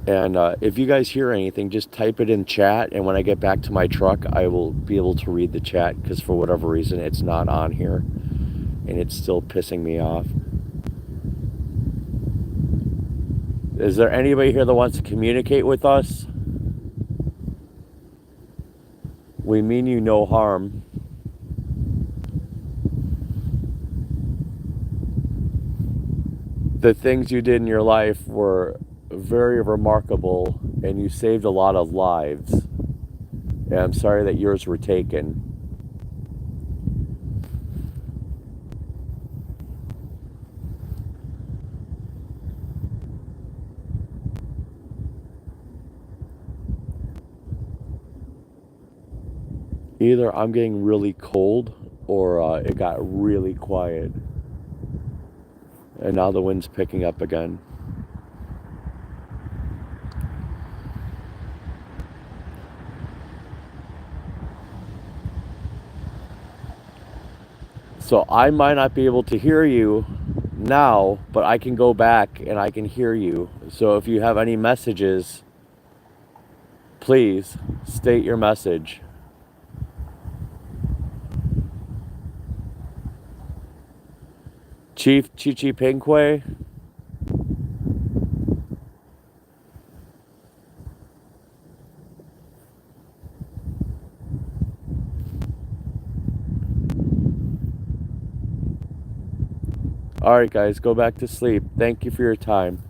And if you guys hear anything, just type it in chat, and when I get back to my truck, I will be able to read the chat, because for whatever reason, it's not on here, and it's still pissing me off. Is there anybody here that wants to communicate with us? We mean you no harm. The things you did in your life were very remarkable, and you saved a lot of lives. And I'm sorry that yours were taken. Either I'm getting really cold, or it got really quiet. And now the wind's picking up again. So I might not be able to hear you now, but I can go back and I can hear you. So if you have any messages, please state your message. Chief Chichi Pinque. All right, guys, go back to sleep. Thank you for your time.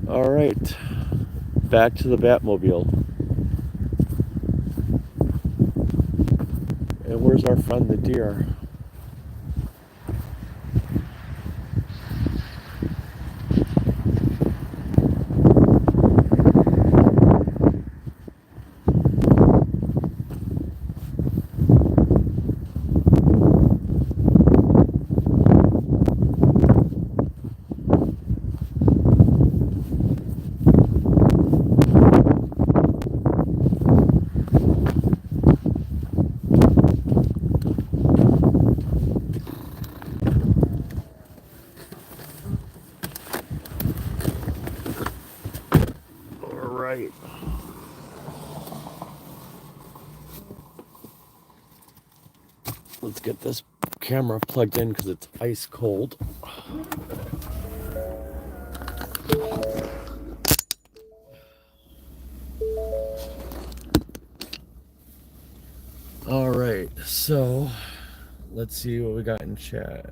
All right, back to the Batmobile. And where's our friend the deer? Right. Let's get this camera plugged in because it's ice cold. All right, so let's see what we got in chat.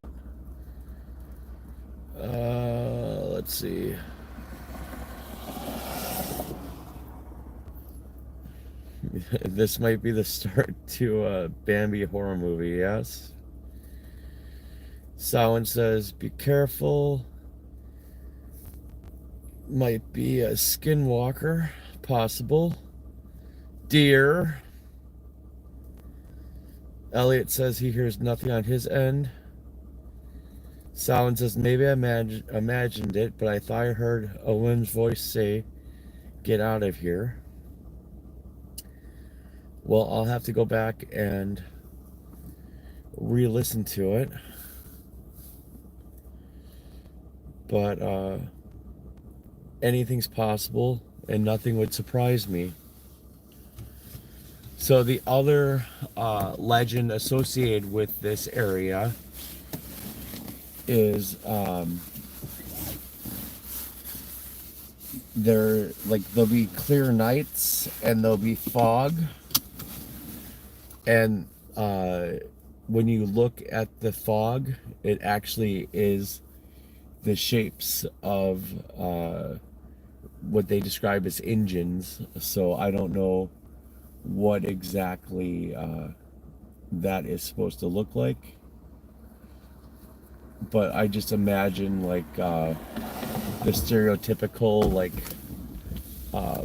Let's see. This might be the start to a Bambi horror movie, yes? Someone says, be careful. Might be a skinwalker, possible. Deer. Elliot says he hears nothing on his end. Someone says, maybe I imagined it, but I thought I heard a woman's voice say, get out of here. Well, I'll have to go back and re-listen to it. But anything's possible, and nothing would surprise me. So the other legend associated with this area is there'll be clear nights and there'll be fog, and when you look at the fog, it actually is the shapes of what they describe as engines. So I don't know what exactly that is supposed to look like. But I just imagine like the stereotypical like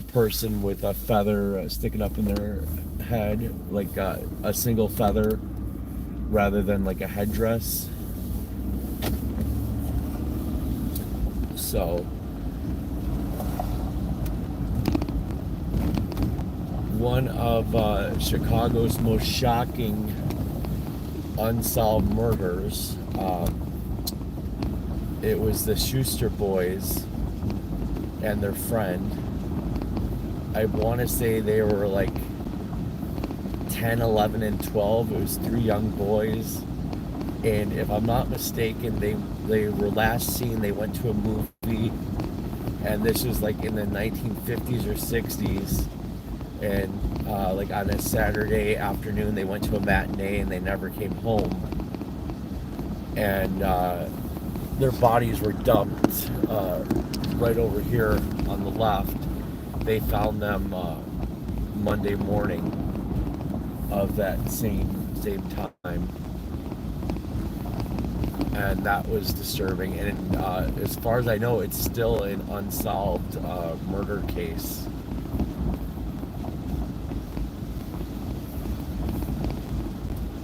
person with a feather sticking up in their head, like a single feather rather than like a headdress. So one of Chicago's most shocking unsolved murders. It was the Schuster boys and their friend. I want to say they were like 10, 11, and 12. It was three young boys. And if I'm not mistaken, they were last seen, they went to a movie. And this was like in the 1950s or 60s. And like on a Saturday afternoon, they went to a matinee and they never came home. And their bodies were dumped right over here on the left. They found them Monday morning of that same time, and that was disturbing. And as far as I know, it's still an unsolved murder case.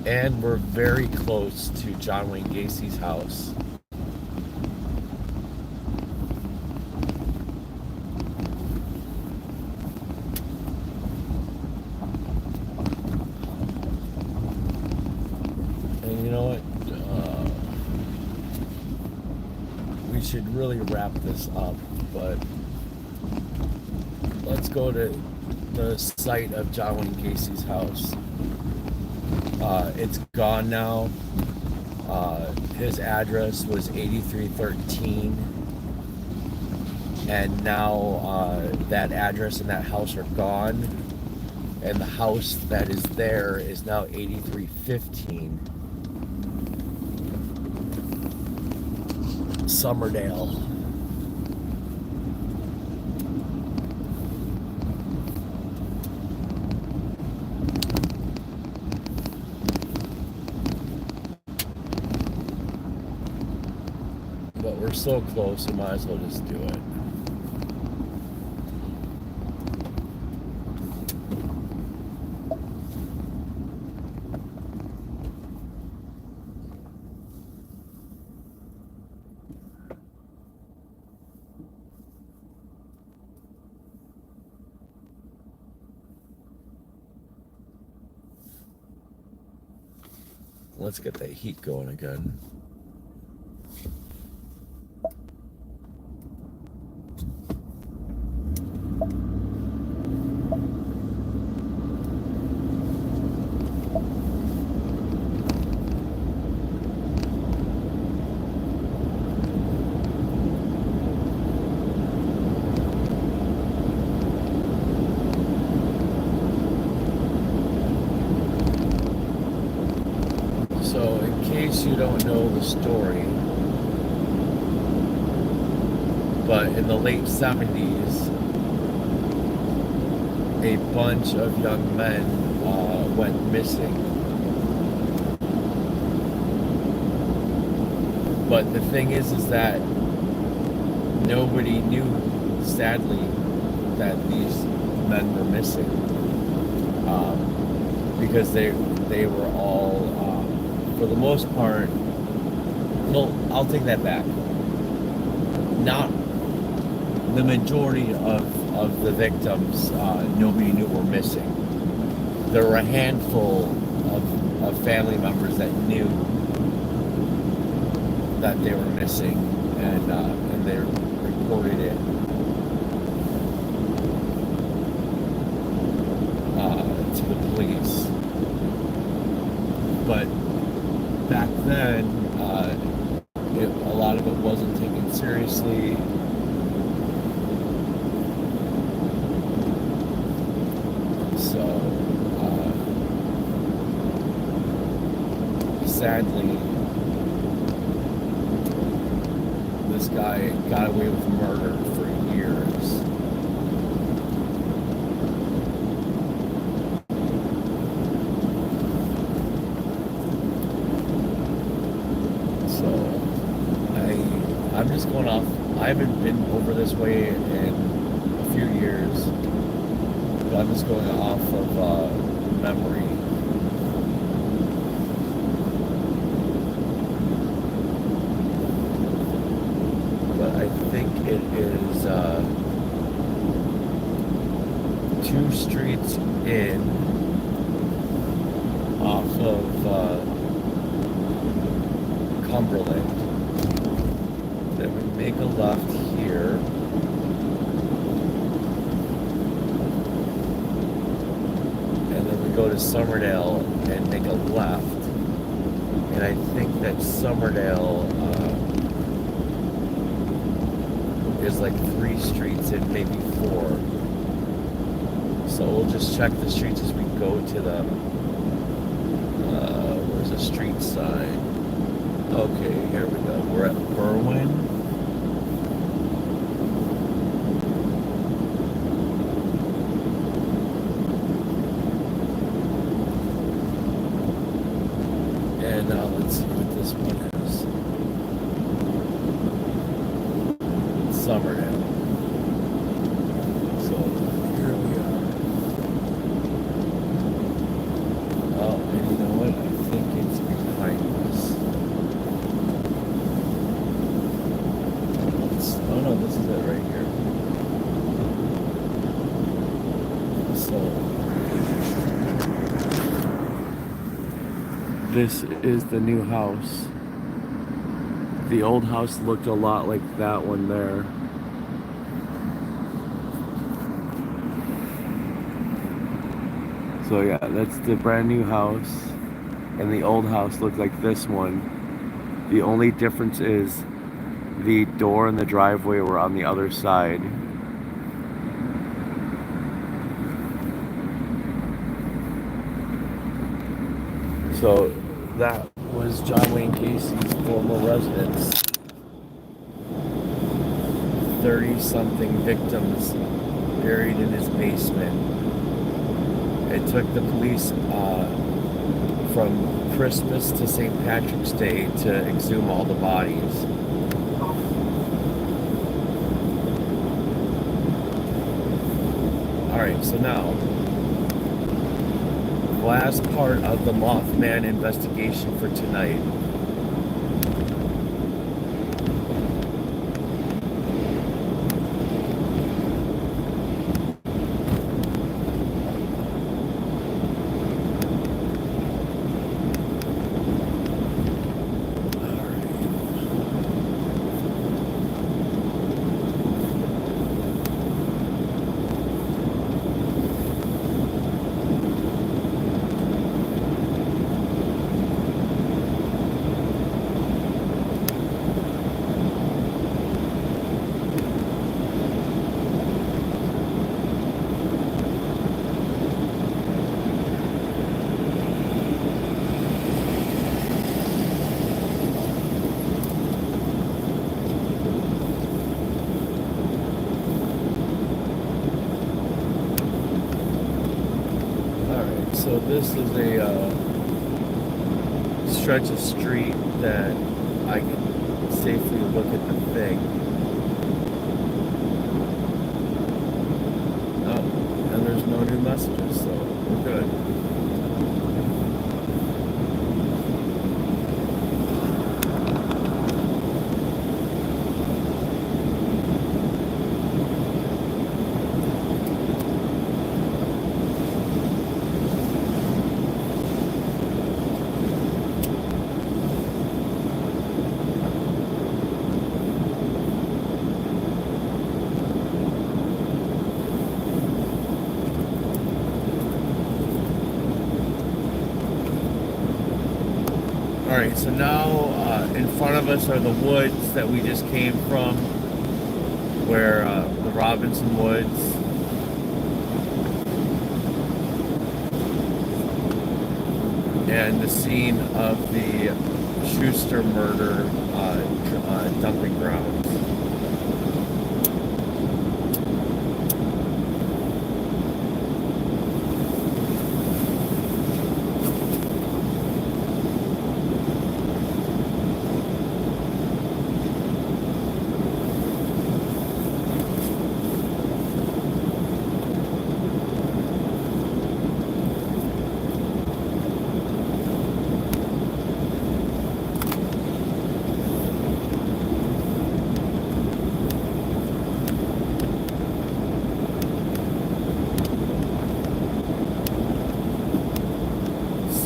And we're very close to John Wayne Gacy's house. And you know what? We should really wrap this up, but let's go to the site of John Wayne Gacy's house. It's gone now. His address was 8313, and now that address and that house are gone, and the house that is there is now 8315 Summerdale. But we're so close, we might as well just do it. Let's get that heat going again. So, in case you don't know the story, but in the late 70s, a bunch of young men went missing. But the thing is that nobody knew, sadly, that these men were missing, because they were all, for the most part, well, I'll take that back. Not the majority of the victims, nobody knew were missing. There were a handful of family members that knew that they were missing, and they reported it to the police. But back then, a lot of it wasn't taken seriously. So, sadly, this guy got away with murder for years. just going off. I haven't been over this way in a few years, but I'm just going off of memory. But I think it is 2 streets in off of Cumberland. Then we make a left here. And then we go to Summerdale and make a left. And I think that Summerdale is like 3 streets in, maybe 4. So we'll just check the streets as we go to the, where's the street sign? Okay, here we go. We're at Berwyn. And let's see what this one is. Summerdale. So here we are. Oh, and you know what? I think it's behind us. Oh no, this is it right here. So this is the new house. The old house looked a lot like that one there. So yeah, that's the brand new house. And the old house looked like this one. The only difference is the door and the driveway were on the other side. So that was John Wayne Casey's former residence. 30-something victims buried in his basement. It took the police from Christmas to St. Patrick's Day to exhume all the bodies. Alright, so now, last part of the Mothman investigation for tonight. So this is a stretch of street that I can safely look at the thing. Oh, and there's no new messages, so we're good. Alright, so now in front of us are the woods that we just came from, where the Robinson Woods. And the scene of the Schuster murder dumping grounds.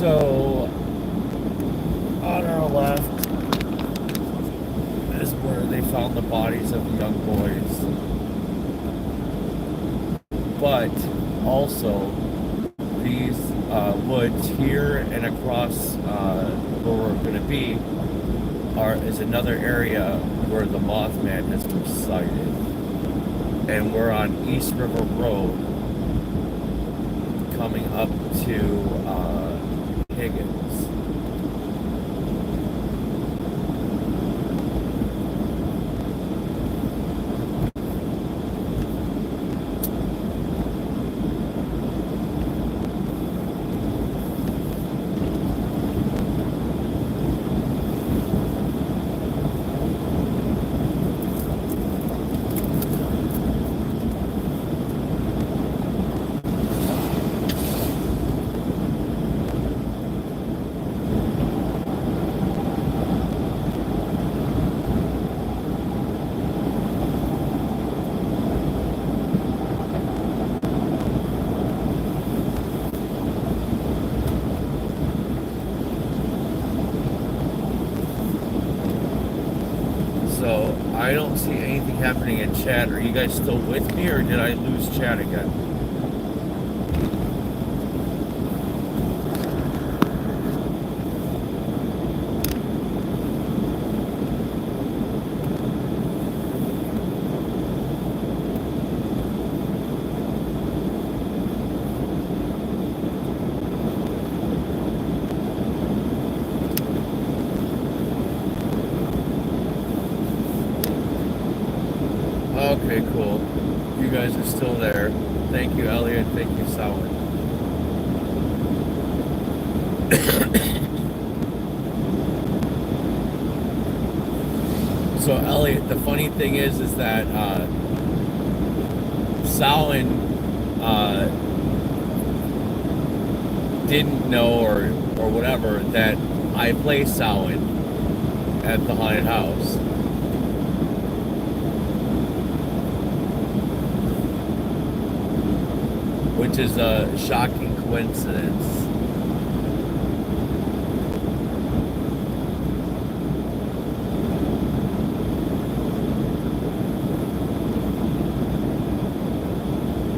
So, on our left is where they found the bodies of the young boys. But also, these woods here and across where we're going to be is another area where the Mothman has been sighted. And we're on East River Road coming up to Higgins. So I don't see anything happening in chat. Are you guys still with me, or did I lose chat again? Okay, cool. You guys are still there. Thank you, Elliot. Thank you, Salad. So, Elliot, the funny thing is that Samhain didn't know or whatever that I play Samhain at the haunted house. Which is a shocking coincidence.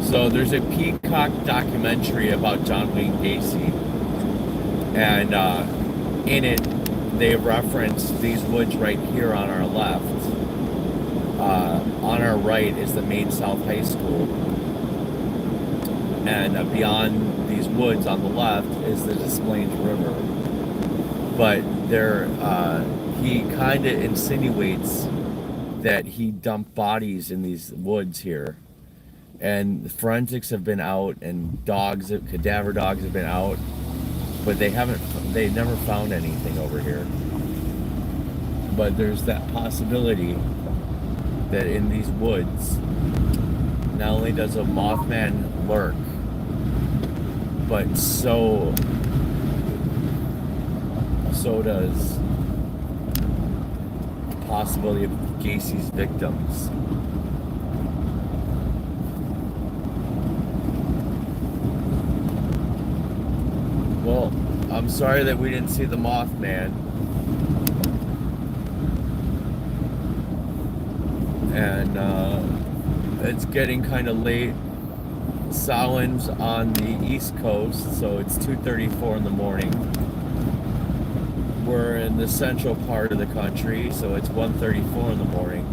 So there's a Peacock documentary about John Wayne Gacy, and in it they reference these woods right here on our left. On our right is the Maine South High School. And beyond these woods on the left is the Des Plaines River. But there, he kind of insinuates that he dumped bodies in these woods here. And forensics have been out, and cadaver dogs have been out, but they never found anything over here. But there's that possibility that in these woods, not only does a Mothman lurk, but so does the possibility of Gacy's victims. Well, I'm sorry that we didn't see the Mothman. And it's getting kind of late. Samhain's on the East Coast, so it's 2:34 in the morning. We're in the central part of the country, so it's 1:34 in the morning.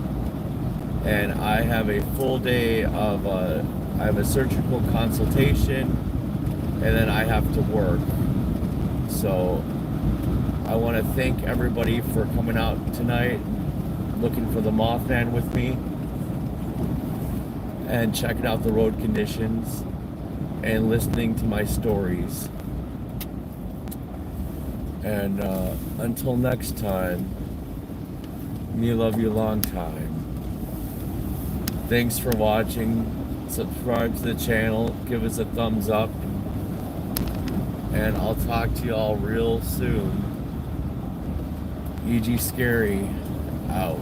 And I have a full day of I have a surgical consultation, and then I have to work. So I want to thank everybody for coming out tonight, looking for the Mothman with me, and checking out the road conditions and listening to my stories. And until next time, me love you long time. Thanks for watching. Subscribe to the channel, give us a thumbs up, and I'll talk to you all real soon. E.G. Scary out.